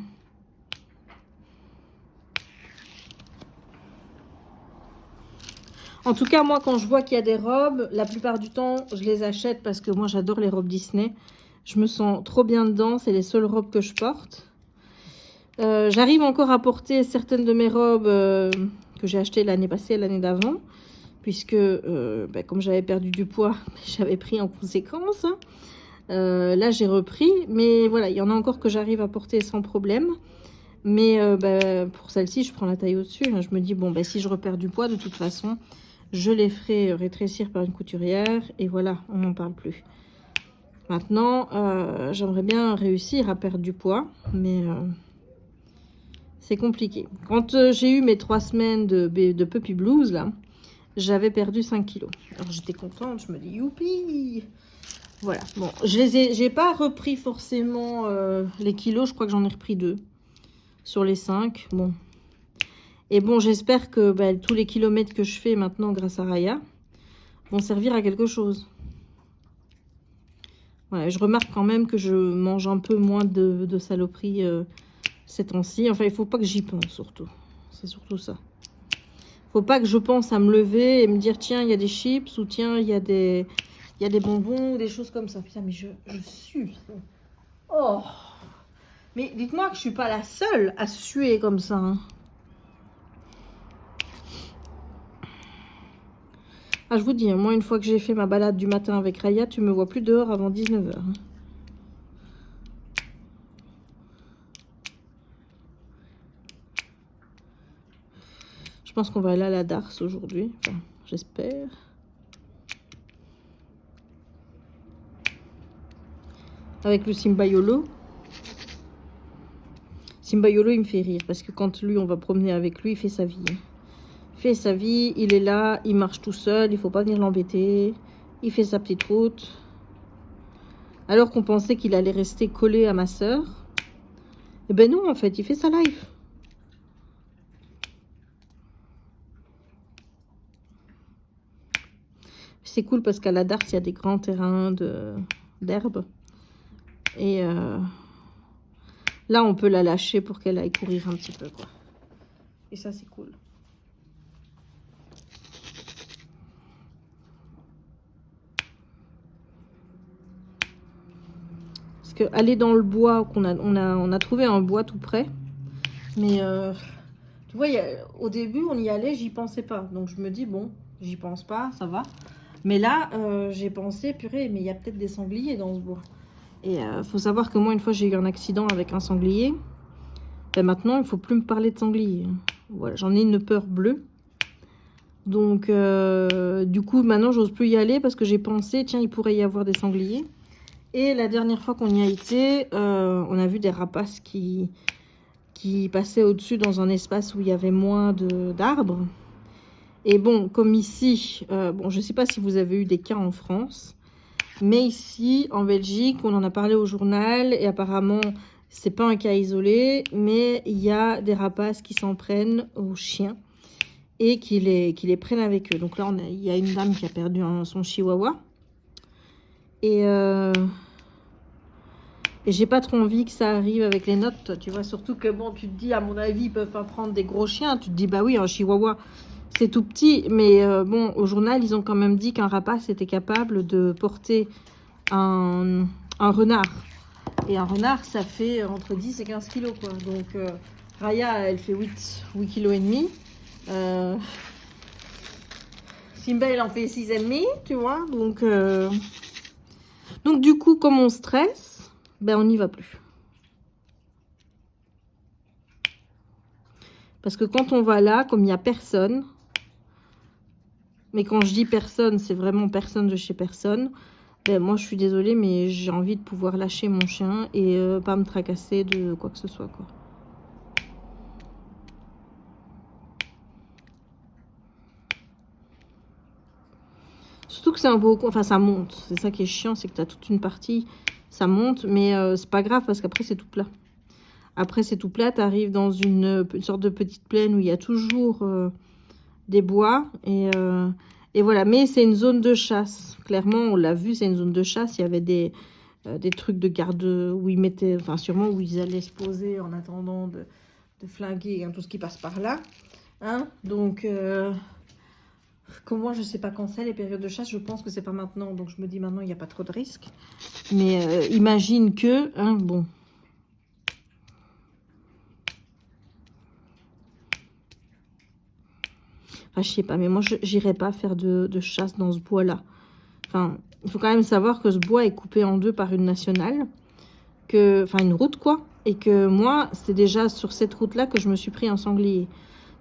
En tout cas, moi, quand je vois qu'il y a des robes, la plupart du temps, je les achète parce que moi, j'adore les robes Disney. Je me sens trop bien dedans. C'est les seules robes que je porte. J'arrive encore à porter certaines de mes robes que j'ai achetées l'année passée et l'année d'avant. Puisque, comme j'avais perdu du poids, j'avais pris en conséquence. Hein. Là, j'ai repris. Mais voilà, il y en a encore que j'arrive à porter sans problème. Mais pour celle-ci, je prends la taille au-dessus. Hein. Je me dis, bon, si je repère du poids, de toute façon, je les ferai rétrécir par une couturière. Et voilà, on n'en parle plus. Maintenant, j'aimerais bien réussir à perdre du poids. Mais c'est compliqué. Quand j'ai eu mes 3 semaines de Puppy Blues, là, j'avais perdu 5 kilos. Alors, j'étais contente. Je me dis, youpi! Voilà. Bon, j'ai pas repris forcément les kilos. Je crois que j'en ai repris 2 sur les 5. Bon. Et bon, j'espère que tous les kilomètres que je fais maintenant grâce à Raya vont servir à quelque chose. Voilà, je remarque quand même que je mange un peu moins de saloperies ces temps-ci. Enfin, il faut pas que j'y pense surtout. C'est surtout ça. Faut pas que je pense à me lever et me dire tiens, il y a des chips ou tiens, il y a des bonbons ou des choses comme ça. Putain, mais je sue. Oh! Mais dites-moi que je suis pas la seule à suer comme ça. Hein. Ah, je vous dis, moi, une fois que j'ai fait ma balade du matin avec Raya, tu me vois plus dehors avant 19 h. Hein. Je pense qu'on va aller à la Darse aujourd'hui. Enfin, j'espère. Avec le Simbayolo. Simbayolo, il me fait rire parce que quand lui, on va promener avec lui, il fait sa vie. Il fait sa vie, il est là, il marche tout seul, il faut pas venir l'embêter. Il fait sa petite route. Alors qu'on pensait qu'il allait rester collé à ma soeur. Eh ben non, en fait, il fait sa life. C'est cool parce qu'à la Darse, il y a des grands terrains d'herbe. Et là, on peut la lâcher pour qu'elle aille courir un petit peu, quoi. Et ça, c'est cool. Parce qu'aller dans le bois, on a trouvé un bois tout près. Mais Tu vois, au début, on y allait, j'y pensais pas. Donc je me dis, bon, j'y pense pas, ça va. Mais là, j'ai pensé, purée, mais il y a peut-être des sangliers dans ce bois. Et faut savoir que moi, une fois, j'ai eu un accident avec un sanglier. Ben, maintenant, il faut plus me parler de sanglier. Voilà, j'en ai une peur bleue. Donc, du coup, maintenant, j'ose plus y aller parce que j'ai pensé, tiens, il pourrait y avoir des sangliers. Et la dernière fois qu'on y a été, on a vu des rapaces qui passaient au-dessus dans un espace où il y avait moins d'arbres. Et bon, comme ici, bon, je ne sais pas si vous avez eu des cas en France, mais ici, en Belgique, on en a parlé au journal et apparemment, c'est pas un cas isolé, mais il y a des rapaces qui s'en prennent aux chiens et qui les prennent avec eux. Donc là, il y a une dame qui a perdu son chihuahua. Et j'ai pas trop envie que ça arrive avec les nôtres, tu vois. Surtout que, bon, tu te dis, à mon avis, ils peuvent pas prendre des gros chiens. Tu te dis, bah oui, un chihuahua, c'est tout petit. Mais bon, au journal, ils ont quand même dit qu'un rapace était capable de porter un renard. Et un renard, ça fait entre 10 et 15 kilos, quoi. Donc, Raya, elle fait 8 kilos et demi. Simba, elle en fait 6,5, tu vois. Donc, du coup, comme on stresse, ben, on n'y va plus. Parce que quand on va là, comme il n'y a personne, mais quand je dis personne, c'est vraiment personne de chez personne, ben, moi, je suis désolée, mais j'ai envie de pouvoir lâcher mon chien et pas me tracasser de quoi que ce soit, quoi. Surtout que c'est un beau... Enfin, ça monte. C'est ça qui est chiant, c'est que tu as toute une partie, ça monte, mais c'est pas grave parce qu'après, c'est tout plat. Après, c'est tout plat, tu arrives dans une sorte de petite plaine où il y a toujours des bois. Et voilà, mais c'est une zone de chasse. Clairement, on l'a vu, c'est une zone de chasse. Il y avait des trucs de garde où ils mettaient... Enfin, sûrement où ils allaient se poser en attendant de flinguer hein, tout ce qui passe par là. Hein, donc... Comme moi, je sais pas quand c'est les périodes de chasse, je pense que c'est pas maintenant. Donc je me dis maintenant, il n'y a pas trop de risques. Mais imagine que, hein, bon. Enfin, je sais pas, mais moi, j'irai pas faire de chasse dans ce bois-là. Enfin, il faut quand même savoir que ce bois est coupé en deux par une nationale. Enfin, une route, quoi. Et que moi, c'est déjà sur cette route-là que je me suis pris un sanglier.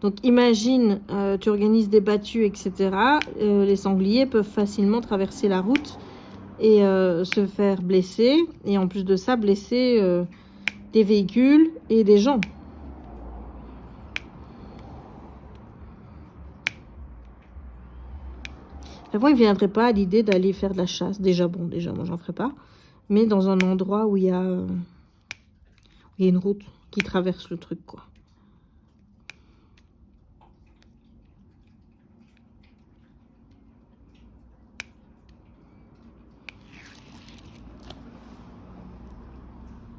Donc imagine, tu organises des battues, etc. Les sangliers peuvent facilement traverser la route et se faire blesser. Et en plus de ça, blesser des véhicules et des gens. Moi, il ne viendrait pas à l'idée d'aller faire de la chasse. Déjà, bon, déjà, moi, j'en ferai pas. Mais dans un endroit où il y a une route qui traverse le truc, quoi.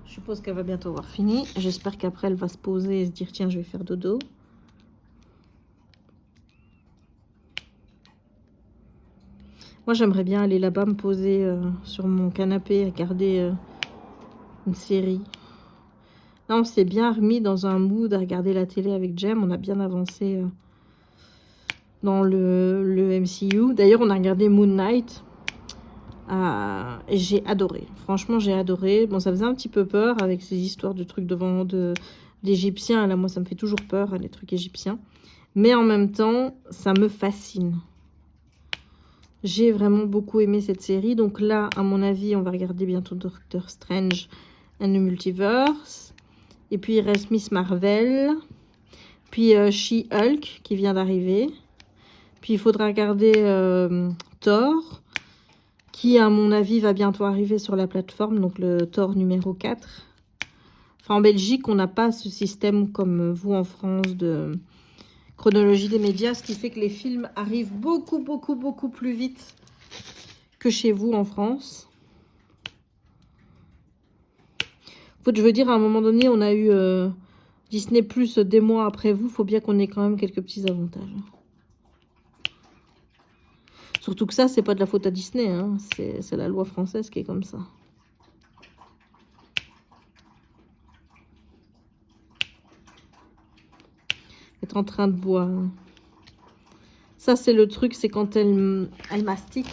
Je suppose qu'elle va bientôt avoir fini. J'espère qu'après, elle va se poser et se dire, tiens, je vais faire dodo. Moi, j'aimerais bien aller là-bas, me poser sur mon canapé, à regarder une série. Là, on s'est bien remis dans un mood à regarder la télé avec Jem. On a bien avancé dans le MCU. D'ailleurs, on a regardé Moon Knight. Et j'ai adoré. Franchement, j'ai adoré. Bon, ça faisait un petit peu peur avec ces histoires de trucs d'Égyptiens. Là, moi, ça me fait toujours peur, les trucs égyptiens. Mais en même temps, ça me fascine. J'ai vraiment beaucoup aimé cette série. Donc là, à mon avis, on va regarder bientôt Doctor Strange and the Multiverse. Et puis, il reste Miss Marvel. Puis, She-Hulk qui vient d'arriver. Puis, il faudra regarder Thor, qui, à mon avis, va bientôt arriver sur la plateforme. Donc, le Thor numéro 4. Enfin, en Belgique, on n'a pas ce système comme vous en France de chronologie des médias, ce qui fait que les films arrivent beaucoup, beaucoup, beaucoup plus vite que chez vous en France. Je veux dire, à un moment donné, on a eu Disney Plus des mois après vous. Il faut bien qu'on ait quand même quelques petits avantages. Surtout que ça, c'est pas de la faute à Disney. Hein. C'est la loi française qui est comme ça. est en train de boire. Ça, c'est le truc, c'est quand elle mastique.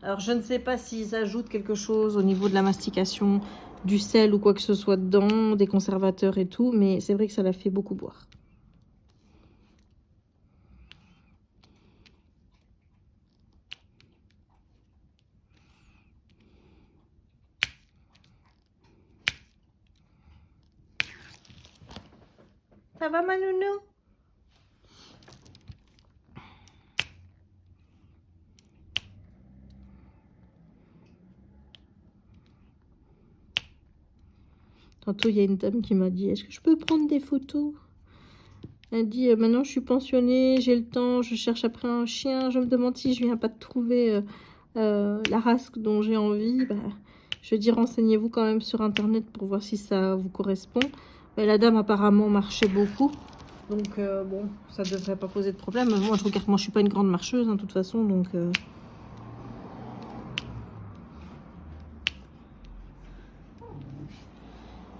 Alors, je ne sais pas s'ils ajoutent quelque chose au niveau de la mastication, du sel ou quoi que ce soit dedans, des conservateurs et tout, mais c'est vrai que ça la fait beaucoup boire. Ça va, ma nounou? Tantôt, il y a une dame qui m'a dit, est-ce que je peux prendre des photos? Elle dit, maintenant je suis pensionnée, j'ai le temps, je cherche après un chien, je me demande si je viens pas de trouver la race dont j'ai envie. Bah, je dis, renseignez-vous quand même sur internet pour voir si ça vous correspond. Mais la dame apparemment marchait beaucoup, donc bon, ça devrait pas poser de problème. Moi je regarde, moi je suis pas une grande marcheuse de toute façon, donc...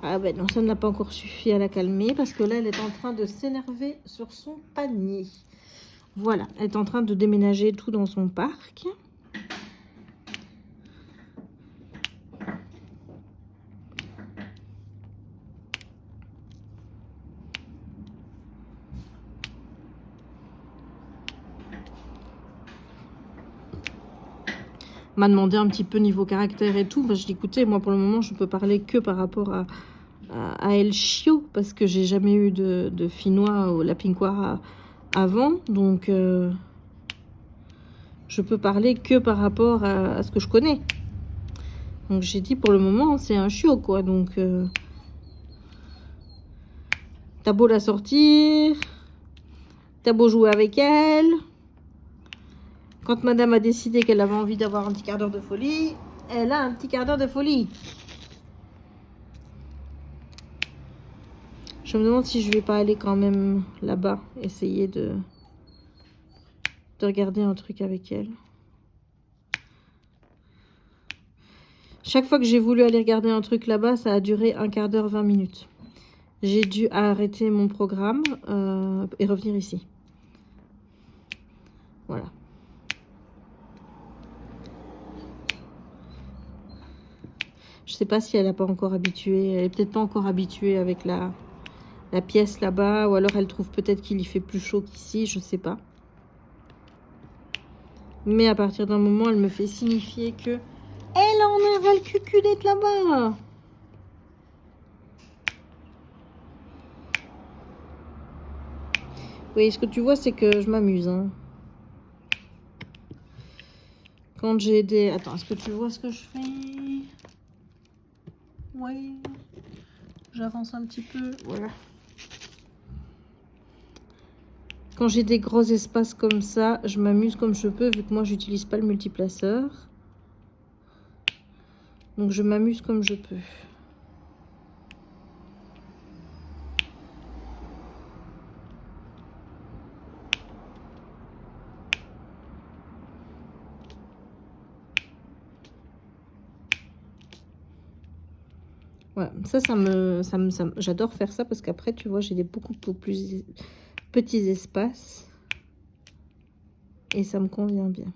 Ah ben non, ça n'a pas encore suffi à la calmer parce que là, elle est en train de s'énerver sur son panier. Voilà, elle est en train de déménager tout dans son parc. M'a demandé un petit peu niveau caractère et tout. Bah, je dis, écoutez, moi pour le moment, je peux parler que par rapport à El Chio parce que j'ai jamais eu de Finnois ou Lapinquara avant. Donc, je peux parler que par rapport à ce que je connais. Donc, j'ai dit, pour le moment, c'est un chiot, quoi. Donc, t'as beau la sortir, t'as beau jouer avec elle. Quand madame a décidé qu'elle avait envie d'avoir un petit quart d'heure de folie, elle a un petit quart d'heure de folie. Je me demande si je vais pas aller quand même là-bas, essayer de regarder un truc avec elle. Chaque fois que j'ai voulu aller regarder un truc là-bas, ça a duré un quart d'heure, 20 minutes. J'ai dû arrêter mon programme et revenir ici. Voilà. Je sais pas si elle n'a pas encore habitué. Elle est peut-être pas encore habituée avec la pièce là-bas. Ou alors elle trouve peut-être qu'il y fait plus chaud qu'ici. Je sais pas. Mais à partir d'un moment, elle me fait signifier que elle en a ras le cucu d'être là-bas. Oui, ce que tu vois, c'est que je m'amuse. Hein. Quand j'ai des... Attends, est-ce que tu vois ce que je fais? Oui. J'avance un petit peu. Voilà. Quand j'ai des gros espaces comme ça, je m'amuse comme je peux, vu que moi, j'utilise pas le multiplaceur. Donc, je m'amuse comme je peux. Ouais, j'adore faire ça parce qu'après, tu vois, j'ai des beaucoup plus petits espaces. Et ça me convient bien.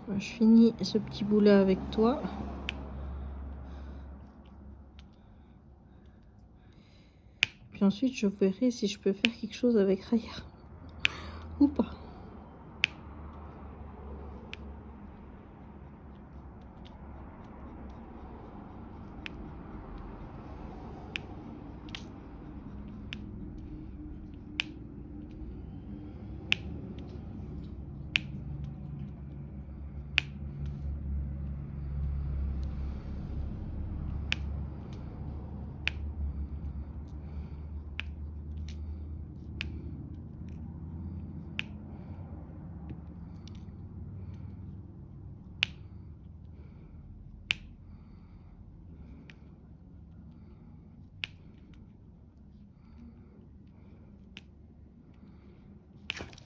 Je finis ce petit bout-là avec toi. Puis ensuite, je verrai si je peux faire quelque chose avec Raya. Ou pas.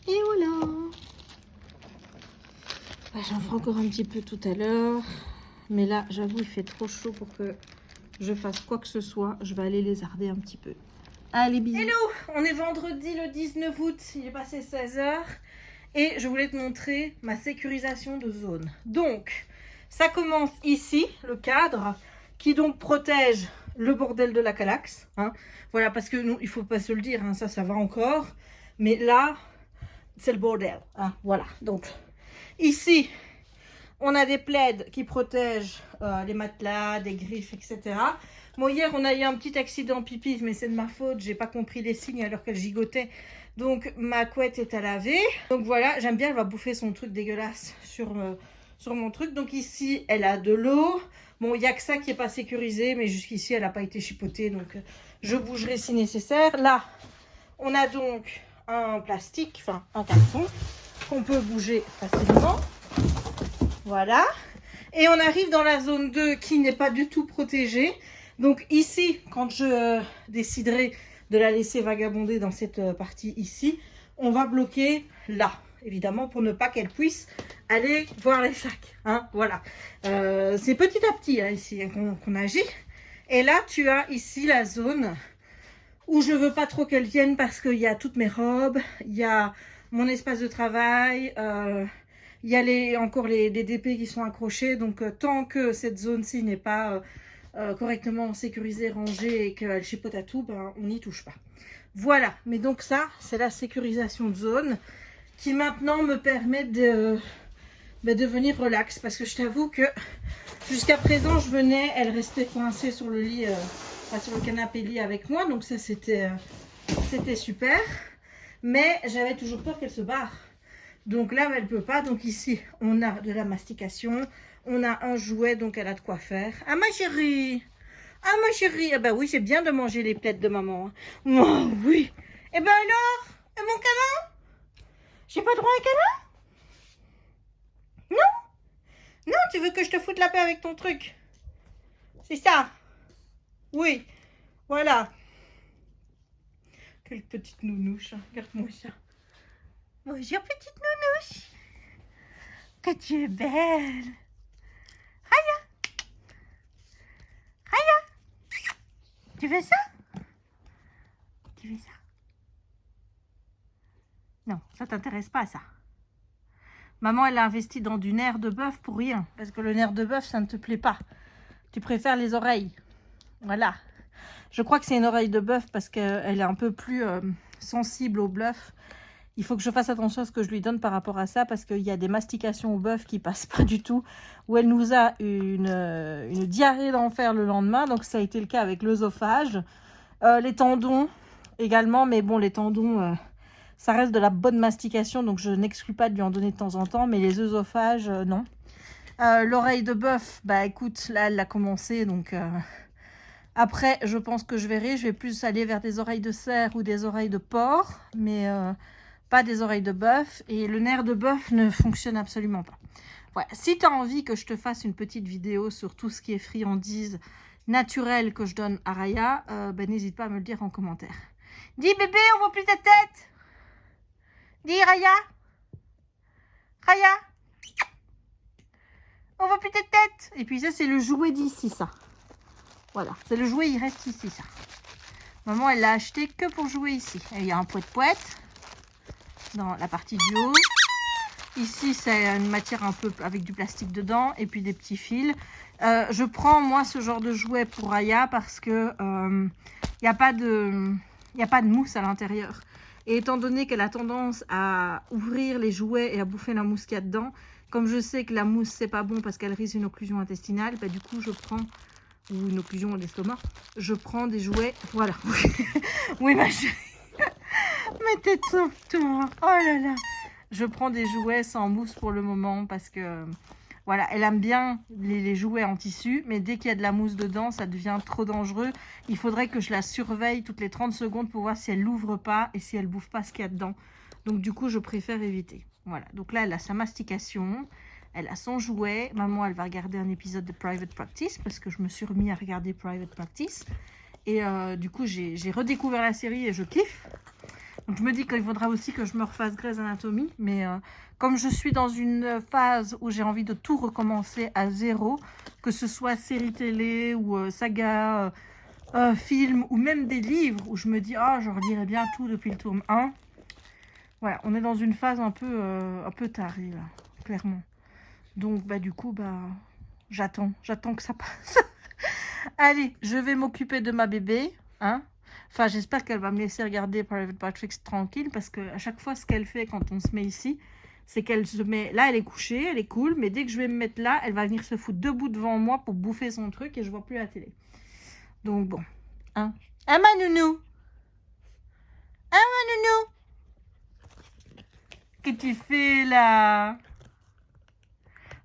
Et voilà. J'en ferai encore un petit peu tout à l'heure. Mais là, j'avoue, il fait trop chaud pour que je fasse quoi que ce soit. Je vais aller lézarder un petit peu. Allez, bisous. Hello, on est vendredi le 19 août. Il est passé 16 h. Et je voulais te montrer ma sécurisation de zone. Donc, ça commence ici, le cadre, qui donc protège le bordel de la Kallax. Hein. Voilà, parce que nous, il faut pas se le dire, hein, ça va encore. Mais là... c'est le bordel, hein, voilà. Donc, ici, on a des plaids qui protègent les matelas, des griffes, etc. Bon, hier, on a eu un petit accident pipi, mais c'est de ma faute. J'ai pas compris les signes alors qu'elle gigotait. Donc, ma couette est à laver. Donc, voilà, j'aime bien, elle va bouffer son truc dégueulasse sur mon truc. Donc, ici, elle a de l'eau. Bon, il n'y a que ça qui n'est pas sécurisé, mais jusqu'ici, elle n'a pas été chipotée. Donc, je bougerai si nécessaire. Là, on a donc... un plastique, enfin un carton qu'on peut bouger facilement. Voilà. Et on arrive dans la zone 2 qui n'est pas du tout protégée. Donc ici, quand je déciderai de la laisser vagabonder dans cette partie ici, on va bloquer là, évidemment, pour ne pas qu'elle puisse aller voir les sacs. Hein, voilà. C'est petit à petit hein, ici hein, qu'on agit. Et là, tu as ici la zone... où je veux pas trop qu'elle vienne parce qu'il y a toutes mes robes, il y a mon espace de travail, il y a encore les DP qui sont accrochés. Donc tant que cette zone-ci n'est pas correctement sécurisée, rangée et qu'elle chipote à tout, ben, on n'y touche pas. Voilà, mais donc ça, c'est la sécurisation de zone qui maintenant me permet de devenir relax. Parce que je t'avoue que jusqu'à présent, je venais, elle restait coincée sur le lit... sur le canapé lit avec moi, donc ça c'était super, mais j'avais toujours peur qu'elle se barre. Donc là elle peut pas. Donc ici on a de la mastication, on a un jouet, donc elle a de quoi faire. Ah ma chérie, ah ma chérie, ah bah oui, c'est bien de manger les plaids de maman. Hein. Oh, oui. Et ben alors, et mon câlin, j'ai pas droit à un câlin? Non, non, tu veux que je te foute la paix avec ton truc? C'est ça? Oui, voilà. Quelle petite nounouche, hein. Regarde-moi ça. Bonjour petite nounouche. Que tu es belle. Raya. Raya. Tu veux ça? Tu veux ça? Non, ça t'intéresse pas ça. Maman, elle a investi dans du nerf de bœuf pour rien. Parce que le nerf de bœuf, ça ne te plaît pas. Tu préfères les oreilles. Voilà, je crois que c'est une oreille de bœuf parce qu'elle est un peu plus sensible au bœuf. Il faut que je fasse attention à ce que je lui donne par rapport à ça parce qu'il y a des mastications au bœuf qui passent pas du tout. Où elle nous a une diarrhée d'enfer le lendemain, donc ça a été le cas avec l'œsophage. Les tendons également, mais bon, les tendons, ça reste de la bonne mastication, donc je n'exclus pas de lui en donner de temps en temps, mais les œsophages, non. L'oreille de bœuf, bah écoute, là elle a commencé, donc... Après, je pense que je verrai. Je vais plus aller vers des oreilles de cerf ou des oreilles de porc, mais pas des oreilles de bœuf. Et le nerf de bœuf ne fonctionne absolument pas. Voilà. Si tu as envie que je te fasse une petite vidéo sur tout ce qui est friandises naturelles que je donne à Raya, n'hésite pas à me le dire en commentaire. Dis bébé, on voit plus ta tête. Dis Raya. Raya. On voit plus ta tête. Et puis ça, c'est le jouet d'ici, ça. Voilà, c'est le jouet, il reste ici, ça. Maman, elle l'a acheté que pour jouer ici. Et il y a un poète-poète dans la partie du haut. Ici, c'est une matière un peu avec du plastique dedans et puis des petits fils. Je prends, moi, ce genre de jouet pour Raya parce que y a pas de mousse à l'intérieur. Et étant donné qu'elle a tendance à ouvrir les jouets et à bouffer la mousse qu'il y a dedans, comme je sais que la mousse, c'est pas bon parce qu'elle risque une occlusion intestinale, bah, du coup, je prends, ou une occlusion de l'estomac, je prends des jouets, voilà. Oui, ma chérie. Mais t'es toi. Oh là là. Je prends des jouets sans mousse pour le moment parce que voilà, elle aime bien les jouets en tissu, mais dès qu'il y a de la mousse dedans, ça devient trop dangereux. Il faudrait que je la surveille toutes les 30 secondes pour voir si elle l'ouvre pas et si elle bouffe pas ce qu'il y a dedans. Donc du coup, je préfère éviter. Voilà, donc là, elle a sa mastication, elle a son jouet. Maman, elle va regarder un épisode de Private Practice parce que je me suis remis à regarder Private Practice. Et du coup, j'ai redécouvert la série et je kiffe. Donc je me dis qu'il faudra aussi que je me refasse Grey's Anatomy, mais comme je suis dans une phase où j'ai envie de tout recommencer à zéro, que ce soit série télé ou saga, film ou même des livres où je me dis je relirai bien tout depuis le tome 1. Voilà, on est dans une phase un peu tarée là, clairement. Donc du coup j'attends que ça passe. Allez, je vais m'occuper de ma bébé, hein. Enfin, j'espère qu'elle va me laisser regarder Private Patrick tranquille parce qu'à chaque fois, ce qu'elle fait quand on se met ici, c'est qu'elle se met... Là, elle est couchée, elle est cool, mais dès que je vais me mettre là, elle va venir se foutre debout devant moi pour bouffer son truc et je vois plus la télé. Donc bon, hein. Ah, ma nounou! Ah, ma nounou! Qu'est-ce que tu fais là?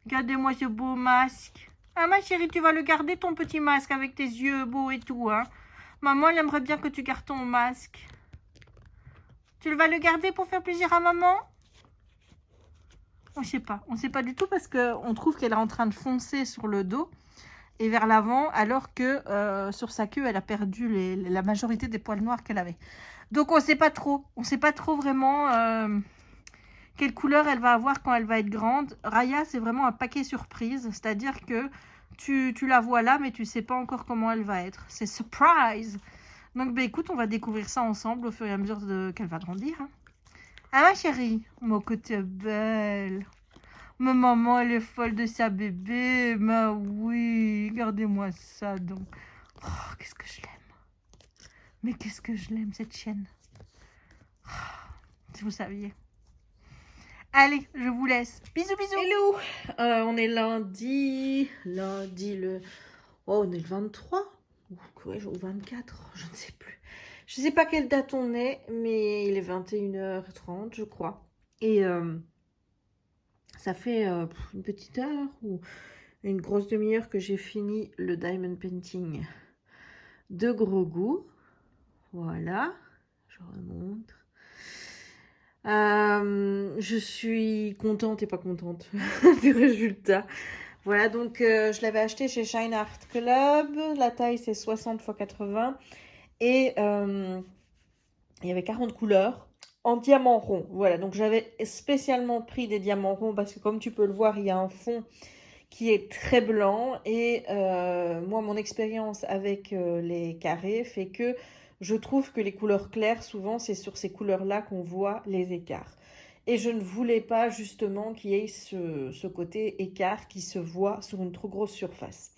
Regardez-moi ce beau masque. Ah, ma chérie, tu vas le garder ton petit masque avec tes yeux beaux et tout, hein? Maman, elle aimerait bien que tu gardes ton masque. Tu vas le garder pour faire plaisir à maman? On ne sait pas du tout parce qu'on trouve qu'elle est en train de foncer sur le dos et vers l'avant, alors que sur sa queue, elle a perdu la majorité des poils noirs qu'elle avait. Donc on ne sait pas trop vraiment quelle couleur elle va avoir quand elle va être grande. Raya, c'est vraiment un paquet surprise, c'est-à-dire que tu la vois là, mais tu ne sais pas encore comment elle va être. C'est surprise! Donc, écoute, on va découvrir ça ensemble au fur et à mesure qu'elle va grandir. Hein. Ah, ma chérie, mon côté belle. Ma maman, elle est folle de sa bébé. Mais oui, regardez-moi ça donc. Oh, qu'est-ce que je l'aime. Mais qu'est-ce que je l'aime, cette chienne. Oh, si vous saviez. Allez, je vous laisse. Bisous, bisous. Hello. On est lundi. On est le 23 ou 24, je ne sais plus. Je ne sais pas quelle date on est, mais il est 21h30, je crois. Et ça fait une petite heure ou une grosse demi-heure que j'ai fini le diamond painting de Grogu. Voilà, je remonte. Je suis contente et pas contente du résultat. Voilà, donc je l'avais acheté chez Shine Art Club. La taille, c'est 60 x 80. Et il y avait 40 couleurs en diamant rond. Voilà, donc j'avais spécialement pris des diamants ronds parce que comme tu peux le voir, il y a un fond qui est très blanc. Et moi, mon expérience avec les carrés fait que je trouve que les couleurs claires, souvent, c'est sur ces couleurs-là qu'on voit les écarts. Et je ne voulais pas justement qu'il y ait ce côté écart qui se voit sur une trop grosse surface.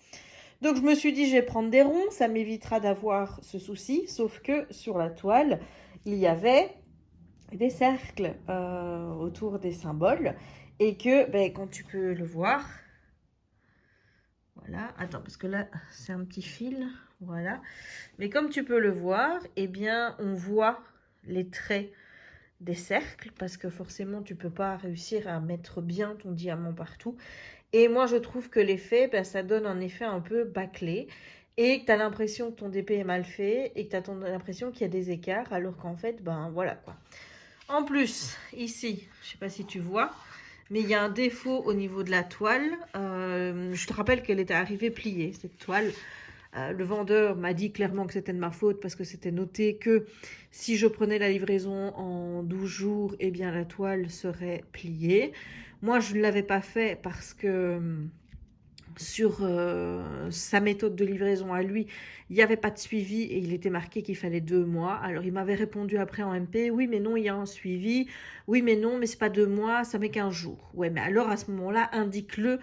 Donc je me suis dit, je vais prendre des ronds, ça m'évitera d'avoir ce souci. Sauf que sur la toile, il y avait des cercles autour des symboles. Et que, quand tu peux le voir... Voilà, attends, parce que là, c'est un petit fil, voilà. Mais comme tu peux le voir, eh bien, on voit les traits des cercles, parce que forcément, tu ne peux pas réussir à mettre bien ton diamant partout. Et moi, je trouve que l'effet, ça donne un effet un peu bâclé, et que tu as l'impression que ton DP est mal fait, et que tu as l'impression qu'il y a des écarts, alors qu'en fait, voilà quoi. En plus, ici, je ne sais pas si tu vois... Mais il y a un défaut au niveau de la toile. Je te rappelle qu'elle était arrivée pliée, cette toile. Le vendeur m'a dit clairement que c'était de ma faute parce que c'était noté que si je prenais la livraison en 12 jours, eh bien la toile serait pliée. Moi, je ne l'avais pas fait parce que sur sa méthode de livraison à lui, il n'y avait pas de suivi et il était marqué qu'il fallait 2 mois. Alors il m'avait répondu après en MP, oui mais non, il y a un suivi, oui mais non, mais c'est pas 2 mois, ça met 15 jours. Ouais, mais alors à ce moment-là, indique-le.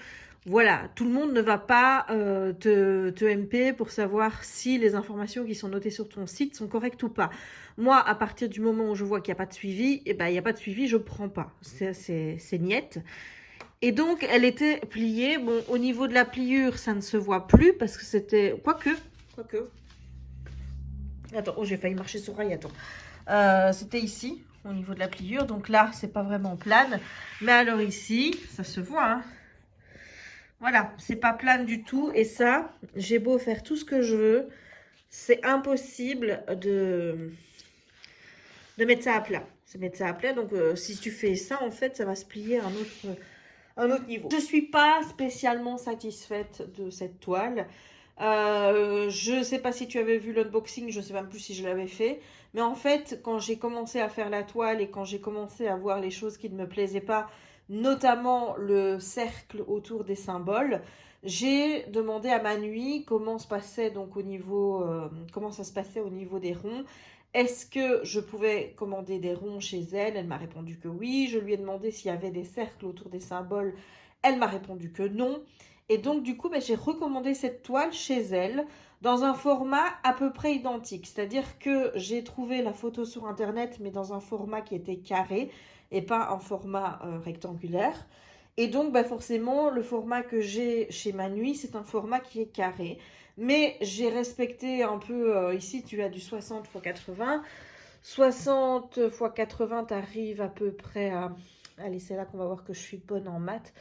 Voilà, tout le monde ne va pas te MP pour savoir si les informations qui sont notées sur ton site sont correctes ou pas. Moi, à partir du moment où je vois qu'il n'y a pas de suivi, eh ben, il n'y a pas de suivi, je ne prends pas. C'est niette. Et donc, elle était pliée. Bon, au niveau de la pliure, ça ne se voit plus parce que c'était... Quoique. Attends, oh, j'ai failli marcher sur rail, attends. C'était ici, au niveau de la pliure. Donc là, c'est pas vraiment plane. Mais alors ici, ça se voit, hein. Voilà, c'est pas plane du tout. Et ça, j'ai beau faire tout ce que je veux, c'est impossible de mettre ça à plat. C'est mettre ça à plat. Donc, si tu fais ça, en fait, ça va se plier à un autre niveau. Je ne suis pas spécialement satisfaite de cette toile. Je ne sais pas si tu avais vu l'unboxing, je ne sais même plus si je l'avais fait. Mais en fait, quand j'ai commencé à faire la toile et quand j'ai commencé à voir les choses qui ne me plaisaient pas, notamment le cercle autour des symboles, j'ai demandé à Manui comment se passait donc au niveau, comment ça se passait au niveau des ronds. Est-ce que je pouvais commander des ronds chez elle? Elle m'a répondu que oui. Je lui ai demandé s'il y avait des cercles autour des symboles. Elle m'a répondu que non. Et donc, du coup, j'ai recommandé cette toile chez elle dans un format à peu près identique. C'est-à-dire que j'ai trouvé la photo sur Internet, mais dans un format qui était carré et pas un format rectangulaire. Et donc, forcément, le format que j'ai chez Manui, c'est un format qui est carré. Mais j'ai respecté un peu, ici tu as du 60 x 80. 60 x 80, tu arrives à peu près à... Allez, c'est là qu'on va voir que je suis bonne en maths.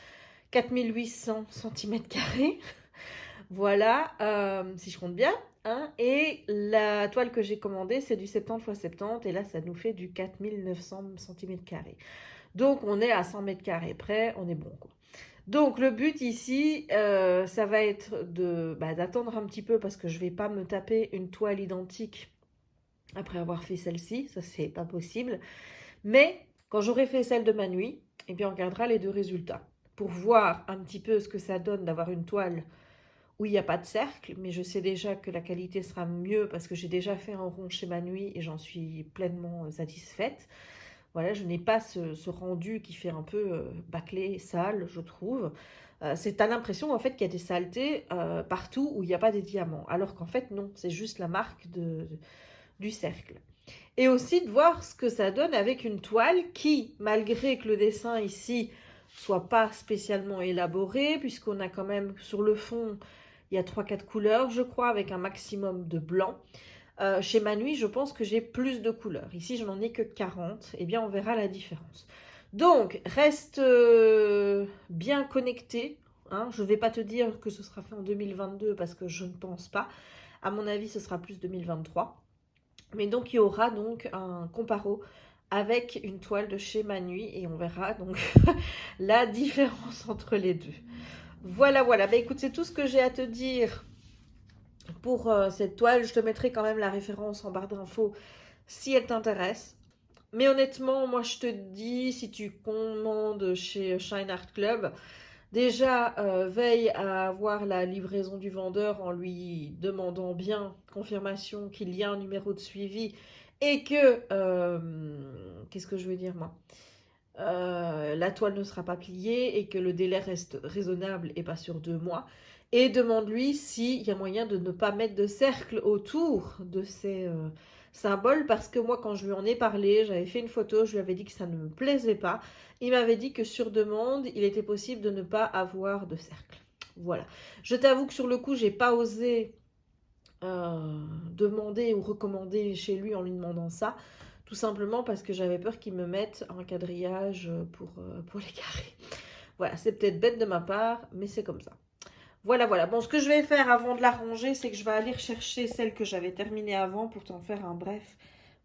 4800 cm². Voilà, si je compte bien. Hein. Et la toile que j'ai commandée, c'est du 70 x 70. Et là, ça nous fait du 4900 cm². Donc, on est à 100 m² près. On est bon, quoi. Donc, le but ici, ça va être d'attendre un petit peu parce que je ne vais pas me taper une toile identique après avoir fait celle-ci. Ça, c'est pas possible. Mais quand j'aurai fait celle de Manui, eh bien, on regardera les deux résultats pour voir un petit peu ce que ça donne d'avoir une toile où il n'y a pas de cercle. Mais je sais déjà que la qualité sera mieux parce que j'ai déjà fait un rond chez Manui et j'en suis pleinement satisfaite. Voilà, je n'ai pas ce rendu qui fait un peu bâclé, sale, je trouve. C'est à l'impression en fait qu'il y a des saletés partout où il n'y a pas des diamants. Alors qu'en fait, non, c'est juste la marque du cercle. Et aussi de voir ce que ça donne avec une toile qui, malgré que le dessin ici soit pas spécialement élaboré, puisqu'on a quand même sur le fond, il y a 3-4 couleurs, je crois, avec un maximum de blanc. Chez Manui, je pense que j'ai plus de couleurs. Ici, je n'en ai que 40. Eh bien, on verra la différence. Donc, reste bien connecté. Hein. Je ne vais pas te dire que ce sera fait en 2022 parce que je ne pense pas. À mon avis, ce sera plus 2023. Mais donc, il y aura donc un comparo avec une toile de chez Manui et on verra donc la différence entre les deux. Voilà, voilà. Écoute, c'est tout ce que j'ai à te dire pour cette toile. Je te mettrai quand même la référence en barre d'infos si elle t'intéresse. Mais honnêtement, moi je te dis, si tu commandes chez Shine Art Club, déjà veille à avoir la livraison du vendeur en lui demandant bien confirmation qu'il y a un numéro de suivi et que, qu'est-ce que je veux dire moi, la toile ne sera pas pliée et que le délai reste raisonnable et pas sur 2 mois. Et demande-lui s'il y a moyen de ne pas mettre de cercle autour de ces symboles. Parce que moi, quand je lui en ai parlé, j'avais fait une photo, je lui avais dit que ça ne me plaisait pas. Il m'avait dit que sur demande, il était possible de ne pas avoir de cercle. Voilà. Je t'avoue que sur le coup, j'ai pas osé demander ou recommander chez lui en lui demandant ça. Tout simplement parce que j'avais peur qu'il me mette un quadrillage pour les carrés. Voilà, c'est peut-être bête de ma part, mais c'est comme ça. Voilà, voilà. Bon, ce que je vais faire avant de la ranger, c'est que je vais aller rechercher celle que j'avais terminée avant pour t'en faire un bref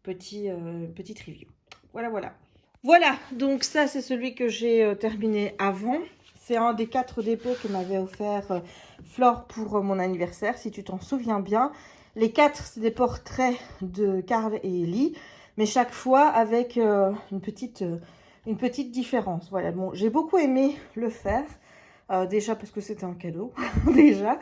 petit review. Voilà, voilà. Voilà, donc ça, c'est celui que j'ai terminé avant. C'est un des 4 dépôts que m'avait offert Flore pour mon anniversaire, si tu t'en souviens bien. Les 4, c'est des portraits de Carl et Ellie, mais chaque fois avec une petite différence. Voilà, bon, j'ai beaucoup aimé le faire. Déjà parce que c'était un cadeau, déjà.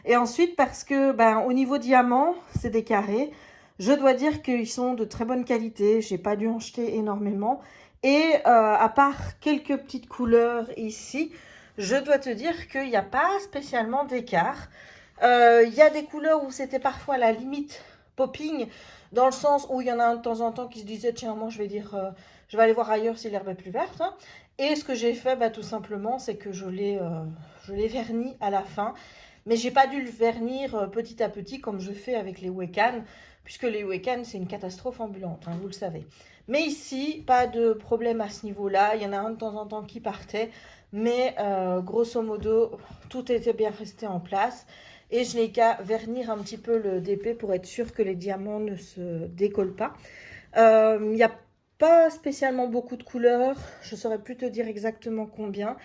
Et ensuite parce que, au niveau diamant, c'est des carrés. Je dois dire qu'ils sont de très bonne qualité. J'ai pas dû en jeter énormément. Et à part quelques petites couleurs ici, je dois te dire qu'il n'y a pas spécialement d'écart. Il y a des couleurs où c'était parfois la limite popping, dans le sens où il y en a un de temps en temps qui se disait tiens, moi je vais aller voir ailleurs si l'herbe est plus verte. Hein. Et ce que j'ai fait, tout simplement, c'est que je l'ai verni à la fin. Mais j'ai pas dû le vernir petit à petit comme je fais avec les Wecan, puisque les Wecan, c'est une catastrophe ambulante, hein, vous le savez. Mais ici, pas de problème à ce niveau-là. Il y en a un de temps en temps qui partait, mais grosso modo, tout était bien resté en place. Et je n'ai qu'à vernir un petit peu le DP pour être sûr que les diamants ne se décollent pas. Il n'y a pas spécialement beaucoup de couleurs. Je ne saurais plus te dire exactement combien.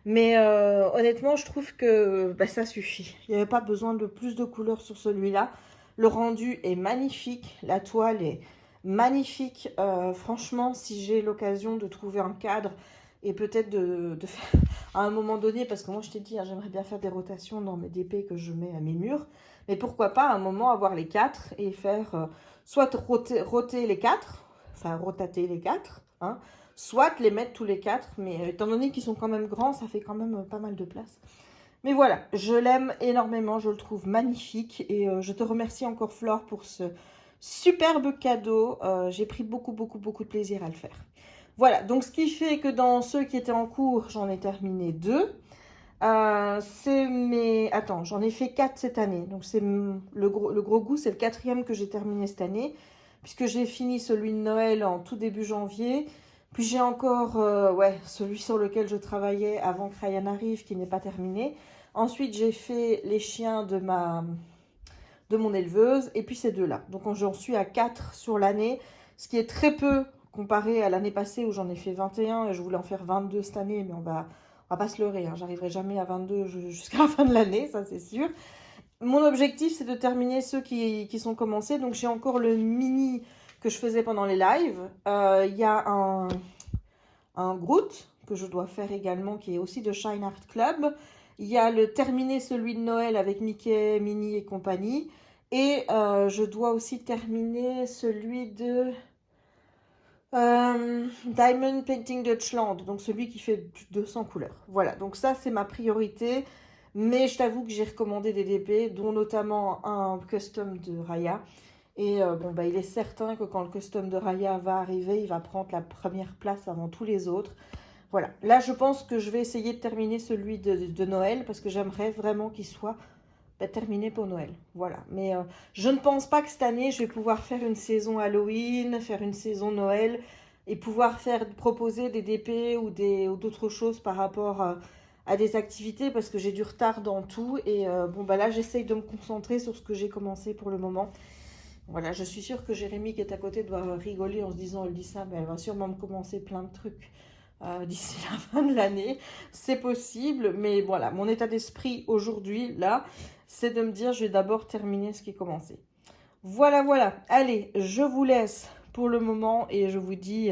Mais honnêtement, je trouve que ça suffit. Il n'y avait pas besoin de plus de couleurs sur celui-là. Le rendu est magnifique. La toile est magnifique. Franchement, si j'ai l'occasion de trouver un cadre et peut-être de faire à un moment donné, parce que moi je t'ai dit, hein, j'aimerais bien faire des rotations dans mes DP que je mets à mes murs. Mais pourquoi pas à un moment avoir les 4 et faire soit roter les 4, enfin rotater les 4, hein, soit les mettre tous les 4, mais étant donné qu'ils sont quand même grands, ça fait quand même pas mal de place. Mais voilà, je l'aime énormément, je le trouve magnifique et je te remercie encore Flore pour ce superbe cadeau. J'ai pris beaucoup de plaisir à le faire. Voilà, donc ce qui fait que dans ceux qui étaient en cours, j'en ai terminé 2. Attends, j'en ai fait 4 cette année. Donc c'est le gros goût, c'est le 4e que j'ai terminé cette année, puisque j'ai fini celui de Noël en tout début janvier. Puis j'ai encore celui sur lequel je travaillais avant que Ryan arrive, qui n'est pas terminé. Ensuite, j'ai fait les chiens de mon éleveuse, et puis ces deux-là. Donc j'en suis à 4 sur l'année, ce qui est très peu comparé à l'année passée où j'en ai fait 21 et je voulais en faire 22 cette année, mais on va pas se leurrer, hein, j'arriverai jamais à 22 jusqu'à la fin de l'année, ça c'est sûr. Mon objectif, c'est de terminer ceux qui sont commencés. Donc j'ai encore le mini que je faisais pendant les lives. Il y a un Groot que je dois faire également, qui est aussi de Shine Art Club. Il y a le terminer celui de Noël avec Mickey, Minnie et compagnie. Et je dois aussi terminer celui de Diamond Painting Dutchland, donc celui qui fait plus de 200 couleurs. Voilà, donc ça c'est ma priorité. Mais je t'avoue que j'ai recommandé des DP, dont notamment un custom de Raya. Et il est certain que quand le custom de Raya va arriver, il va prendre la première place avant tous les autres. Voilà, là je pense que je vais essayer de terminer celui de Noël, parce que j'aimerais vraiment qu'il soit terminé pour Noël. Voilà, mais je ne pense pas que cette année je vais pouvoir faire une saison Halloween, faire une saison Noël, et pouvoir proposer des DP ou d'autres choses par rapport à des activités, parce que j'ai du retard dans tout. Et là j'essaye de me concentrer sur ce que j'ai commencé pour le moment. Voilà, je suis sûre que Jérémy qui est à côté doit rigoler en se disant, elle dit ça, mais elle va sûrement me commencer plein de trucs d'ici la fin de l'année. C'est possible, mais voilà, mon état d'esprit aujourd'hui, là, c'est de me dire, je vais d'abord terminer ce qui est commencé. Voilà, allez, je vous laisse pour le moment et je vous dis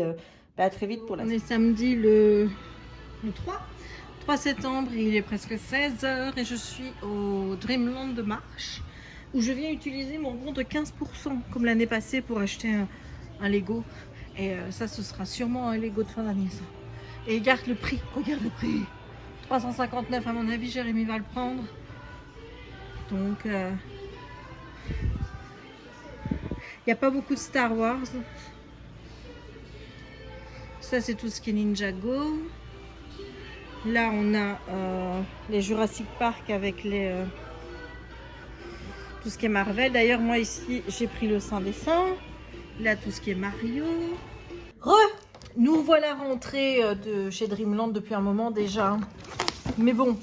à très vite pour la suite. On est samedi le 3 septembre, il est presque 16h et je suis au Dreamland de Marche, où je viens utiliser mon bon de 15% comme l'année passée pour acheter un Lego. Et ça, ce sera sûrement un Lego de fin d'année, ça. Et regarde le prix, 359 à mon avis, Jérémy va le prendre. Donc, il n'y a pas beaucoup de Star Wars. Ça, c'est tout ce qui est Ninjago. Là, on a les Jurassic Park avec tout ce qui est Marvel. D'ailleurs, moi ici, j'ai pris le Saint des Saints. Là, tout ce qui est Mario. Nous voilà rentrés de chez Dreamland depuis un moment déjà. Mais bon,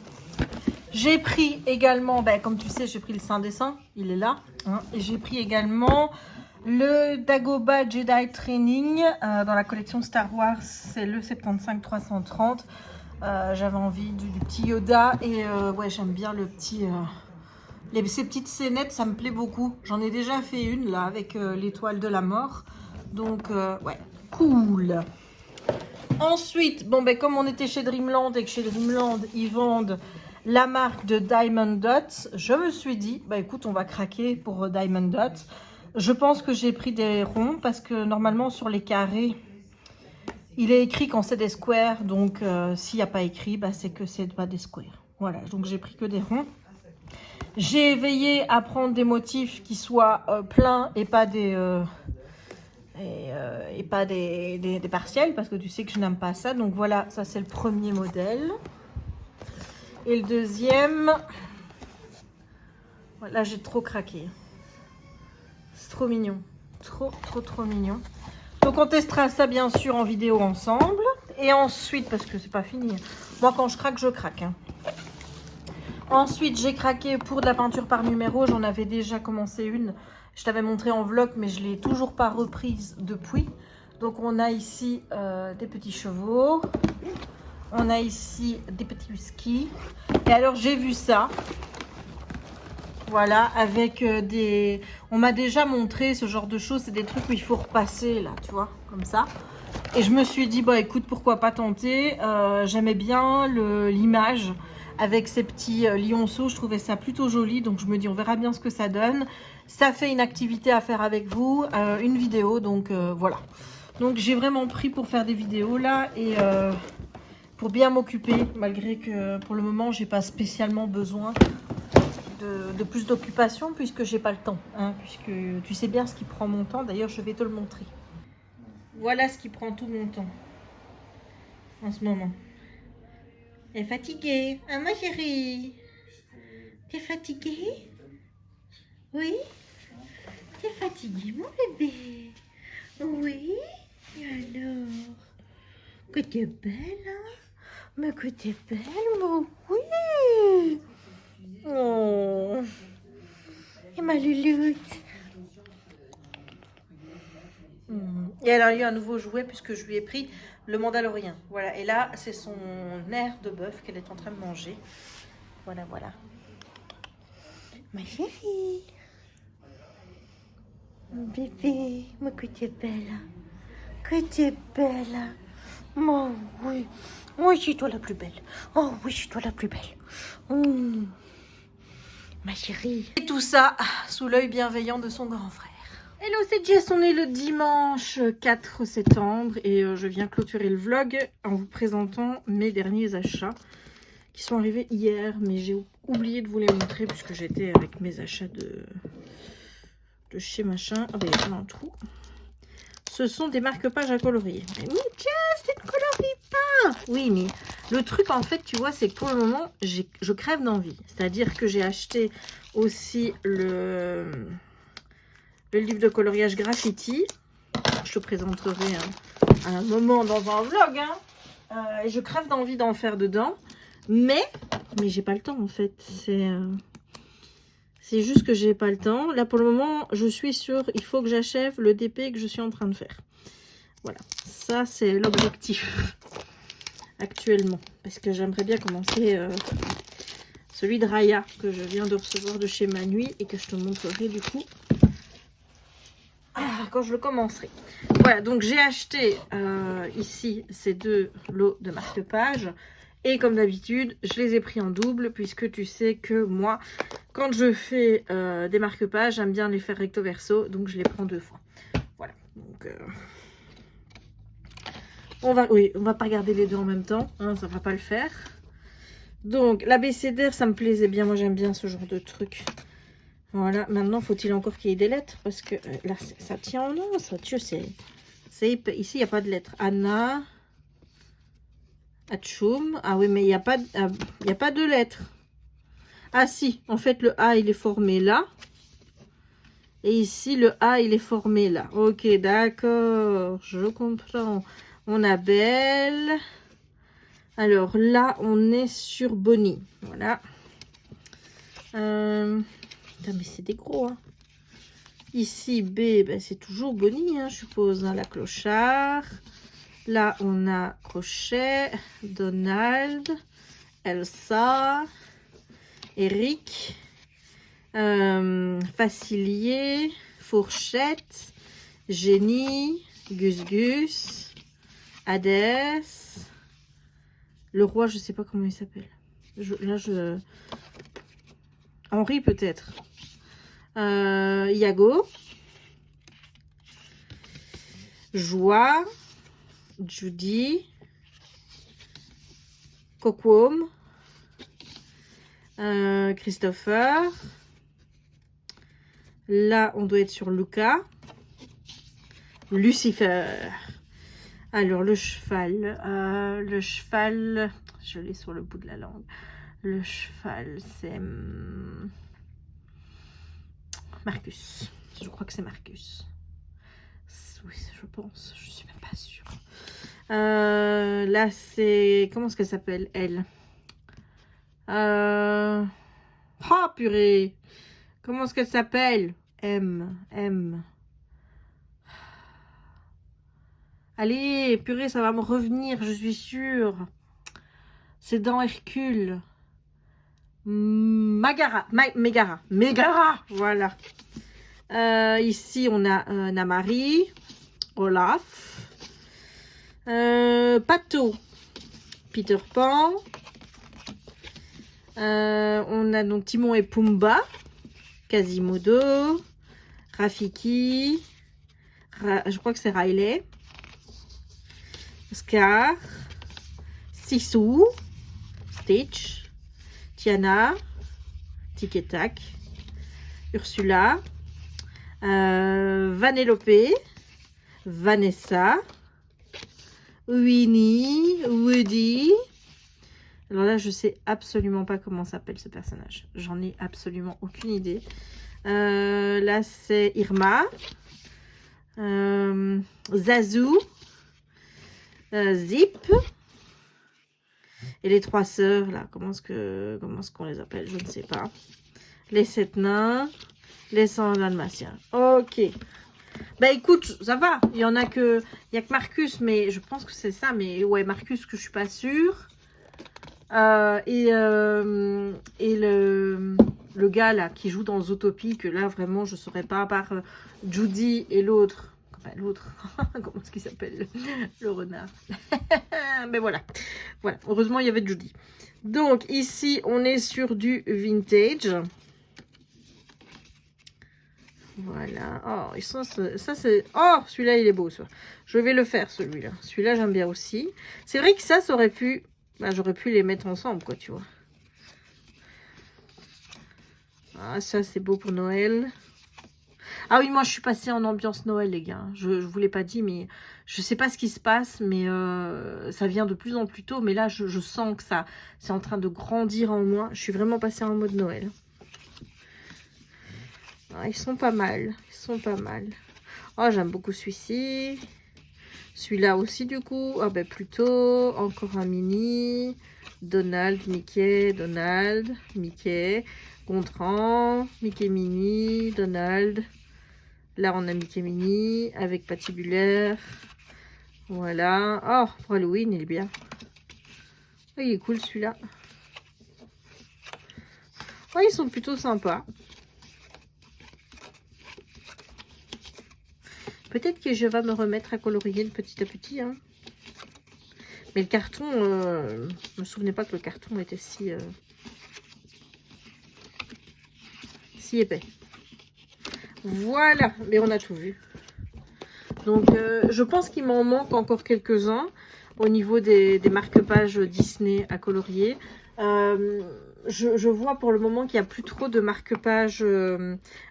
j'ai pris également, comme tu sais, j'ai pris le Saint des Saints. Il est là. Hein, et j'ai pris également le Dagobah Jedi Training dans la collection Star Wars. C'est le 75-330. J'avais envie du petit Yoda. Et j'aime bien le petit... ces petites scénettes, ça me plaît beaucoup. J'en ai déjà fait une là avec l'étoile de la mort. Donc, cool. Ensuite, bon, ben, comme on était chez Dreamland et que chez Dreamland, ils vendent la marque de Diamond Dots, je me suis dit, bah écoute, on va craquer pour Diamond Dots. Je pense que j'ai pris des ronds parce que normalement sur les carrés, il est écrit quand c'est des squares. Donc s'il n'y a pas écrit, bah, c'est que c'est pas des squares. Voilà, donc j'ai pris que des ronds. J'ai veillé à prendre des motifs qui soient pleins et pas des... et pas des partiels parce que tu sais que je n'aime pas ça. Donc voilà, ça c'est le premier modèle. Et le deuxième, voilà, j'ai trop craqué. C'est trop mignon. Trop mignon. Donc on testera ça bien sûr en vidéo ensemble. Et ensuite, parce que c'est pas fini. Moi quand je craque, hein. Ensuite j'ai craqué pour de la peinture par numéro. J'en avais déjà commencé une. Je t'avais montré en vlog, mais je ne l'ai toujours pas reprise depuis. Donc on a ici des petits chevaux. On a ici des petits huskies. Et alors j'ai vu ça. Voilà, avec des... On m'a déjà montré ce genre de choses. C'est des trucs où il faut repasser là, tu vois, comme ça. Et je me suis dit, bah écoute, pourquoi pas tenter. J'aimais bien l'image avec ces petits lionceaux. Je trouvais ça plutôt joli. Donc je me dis, on verra bien ce que ça donne. Ça fait une activité à faire avec vous, une vidéo. Donc voilà. Donc j'ai vraiment pris pour faire des vidéos là. Et pour bien m'occuper. Malgré que pour le moment, j'ai pas spécialement besoin de plus d'occupation. Puisque j'ai pas le temps. Hein, puisque tu sais bien ce qui prend mon temps. D'ailleurs, je vais te le montrer. Voilà ce qui prend tout mon temps en ce moment. T'es fatiguée, hein ma chérie? T'es fatiguée? Oui? T'es fatiguée mon bébé? Oui? Et alors? Que t'es belle, hein? Mais que t'es belle, moi, oui! Oh! Et ma louloute? Et elle a eu un nouveau jouet puisque je lui ai pris le Mandalorien. Voilà, et là, c'est son nerf de bœuf qu'elle est en train de manger. Voilà, voilà. Ma chérie. Mon bébé. Mais que tu es belle. Que tu es belle. Oh oui. Oui, c'est toi la plus belle. Oh oui, c'est toi la plus belle. Ma chérie. Et tout ça sous l'œil bienveillant de son grand frère. Hello, c'est Jess, on est le dimanche 4 septembre et je viens clôturer le vlog en vous présentant mes derniers achats qui sont arrivés hier, mais j'ai oublié de vous les montrer puisque j'étais avec mes achats de chez machin. Ah ben il y a plein de trous. Ce sont des marque-pages à colorier. Mais Jess, tu ne colories pas! Oui, mais le truc en fait, tu vois, c'est que pour le moment, je crève d'envie. C'est-à-dire que j'ai acheté aussi le livre de coloriage graffiti. Je te présenterai à un moment dans un vlog. Hein. Et je crève d'envie d'en faire dedans. Mais j'ai pas le temps en fait. C'est juste que j'ai pas le temps. Là pour le moment, je suis sur il faut que j'achève le DP que je suis en train de faire. Voilà. Ça c'est l'objectif actuellement. Parce que j'aimerais bien commencer celui de Raya que je viens de recevoir de chez Manui et que je te montrerai du coup quand je le commencerai. Voilà, donc j'ai acheté ici ces deux lots de marque-pages et comme d'habitude je les ai pris en double puisque tu sais que moi quand je fais des marque-pages j'aime bien les faire recto verso, donc je les prends 2 fois. Voilà, donc on va pas regarder les deux en même temps, hein, ça va pas le faire. Donc l'abécédaire ça me plaisait bien, moi j'aime bien ce genre de truc. Voilà, maintenant faut-il encore qu'il y ait des lettres parce que là ça tient en or, ça tu sais. Ici il n'y a pas de lettres. Anna, Atchoum. Ah oui, mais il n'y a pas de lettres. Ah si, en fait le A il est formé là. Et ici le A il est formé là. Ok, d'accord, je comprends. On a Belle. Alors là on est sur Bonnie. Voilà. Putain, mais c'est des gros, hein. Ici, B, ben, c'est toujours Bonnie, hein, je suppose, hein, la clochard. Là, on a Crochet, Donald, Elsa, Eric, Facilier, Fourchette, Génie, Gus Gus, Hadès. Le roi, je sais pas comment il s'appelle. Henri peut-être. Iago. Joie. Judy. Coquom. Christopher. Là, on doit être sur Luca. Lucifer. Alors, le cheval, je l'ai sur le bout de la langue. Le cheval, c'est Marcus. Je crois que c'est Marcus. Oui, je pense. Je suis même pas sûre. Là, c'est... Comment est-ce qu'elle s'appelle, elle? Oh, purée. Comment est-ce qu'elle s'appelle? M. Allez, purée, ça va me revenir, je suis sûre. C'est dans Hercule. Mégara, voilà. Ici, on a Namari, Olaf, Pato, Peter Pan. On a donc Timon et Pumba, Quasimodo, Rafiki, je crois que c'est Riley. Scar, Sissou, Stitch, Tiana, Tic et Tac, Ursula, Vanellope, Vanessa, Winnie, Woody. Alors là, je sais absolument pas comment s'appelle ce personnage. J'en ai absolument aucune idée. Là, c'est Irma, Zazu, Zip. Et les trois sœurs, là, comment est-ce qu'on les appelle? Je ne sais pas. Les 7 nains, les 100 dalmatiens. Ok. Bah écoute, ça va. Il y a que Marcus, mais je pense que c'est ça. Mais ouais, Marcus, que je suis pas sûre. Et le gars, là, qui joue dans Zootopie, que là, vraiment, je saurais pas, à part Judy et l'autre. Enfin, l'autre, comment est-ce qu'il s'appelle? Le renard. Mais voilà. Voilà, heureusement, il y avait Judy. Donc, ici, on est sur du vintage. Voilà. Oh, ça c'est... Oh, celui-là, il est beau, ça. Je vais le faire, celui-là. Celui-là, j'aime bien aussi. C'est vrai que ça aurait pu... Bah, j'aurais pu les mettre ensemble, quoi, tu vois. Ah, ça, c'est beau pour Noël. Ah oui, moi, je suis passée en ambiance Noël, les gars. Je vous l'ai pas dit, mais je sais pas ce qui se passe, mais ça vient de plus en plus tôt. Mais là, je sens que ça, c'est en train de grandir en moi. Je suis vraiment passée en mode Noël. Ah, ils sont pas mal. Ils sont pas mal. Oh, j'aime beaucoup celui-ci. Celui-là aussi, du coup. Ah, ben, plutôt. Encore un mini. Donald, Mickey, Donald, Mickey. Gontran, Mickey Mini, Donald. Là, on a Mickey Mini avec patibulaire. Voilà. Oh, pour Halloween, il est bien. Oh, il est cool, celui-là. Oh, ils sont plutôt sympas. Peut-être que je vais me remettre à colorier petit à petit. Hein. Mais le carton, je me souvenais pas que le carton était si épais. Voilà, mais on a tout vu. Donc, je pense qu'il m'en manque encore quelques-uns au niveau des marque-pages Disney à colorier. Je vois pour le moment qu'il n'y a plus trop de marque-pages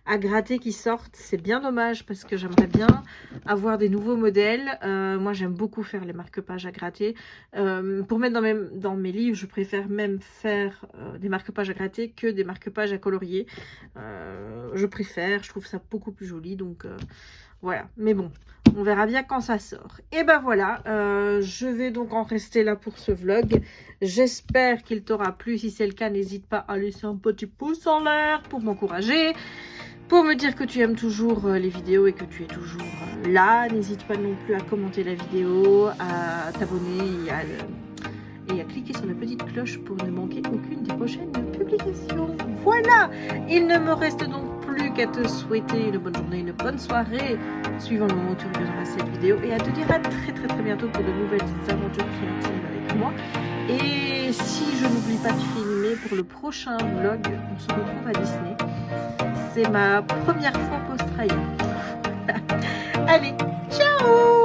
à gratter qui sortent. C'est bien dommage parce que j'aimerais bien avoir des nouveaux modèles. Moi, j'aime beaucoup faire les marque-pages à gratter. Pour mettre dans mes livres, je préfère même faire des marque-pages à gratter que des marque-pages à colorier. Je préfère, je trouve ça beaucoup plus joli. Donc, voilà. Mais bon, on verra bien quand ça sort. Et ben voilà, je vais donc en rester là pour ce vlog. J'espère qu'il t'aura plu. Si c'est le cas, n'hésite pas à laisser un petit pouce en l'air pour m'encourager, pour me dire que tu aimes toujours les vidéos et que tu es toujours là. N'hésite pas non plus à commenter la vidéo, à t'abonner et à cliquer sur la petite cloche pour ne manquer aucune des prochaines publications. Voilà, il ne me reste donc plus plus qu'à te souhaiter une bonne journée, une bonne soirée, suivant le moment où tu regarderas cette vidéo, et à te dire à très bientôt pour de nouvelles aventures créatives avec moi. Et si je n'oublie pas de filmer pour le prochain vlog, on se retrouve à Disney. C'est ma première fois en Australie. Allez, ciao!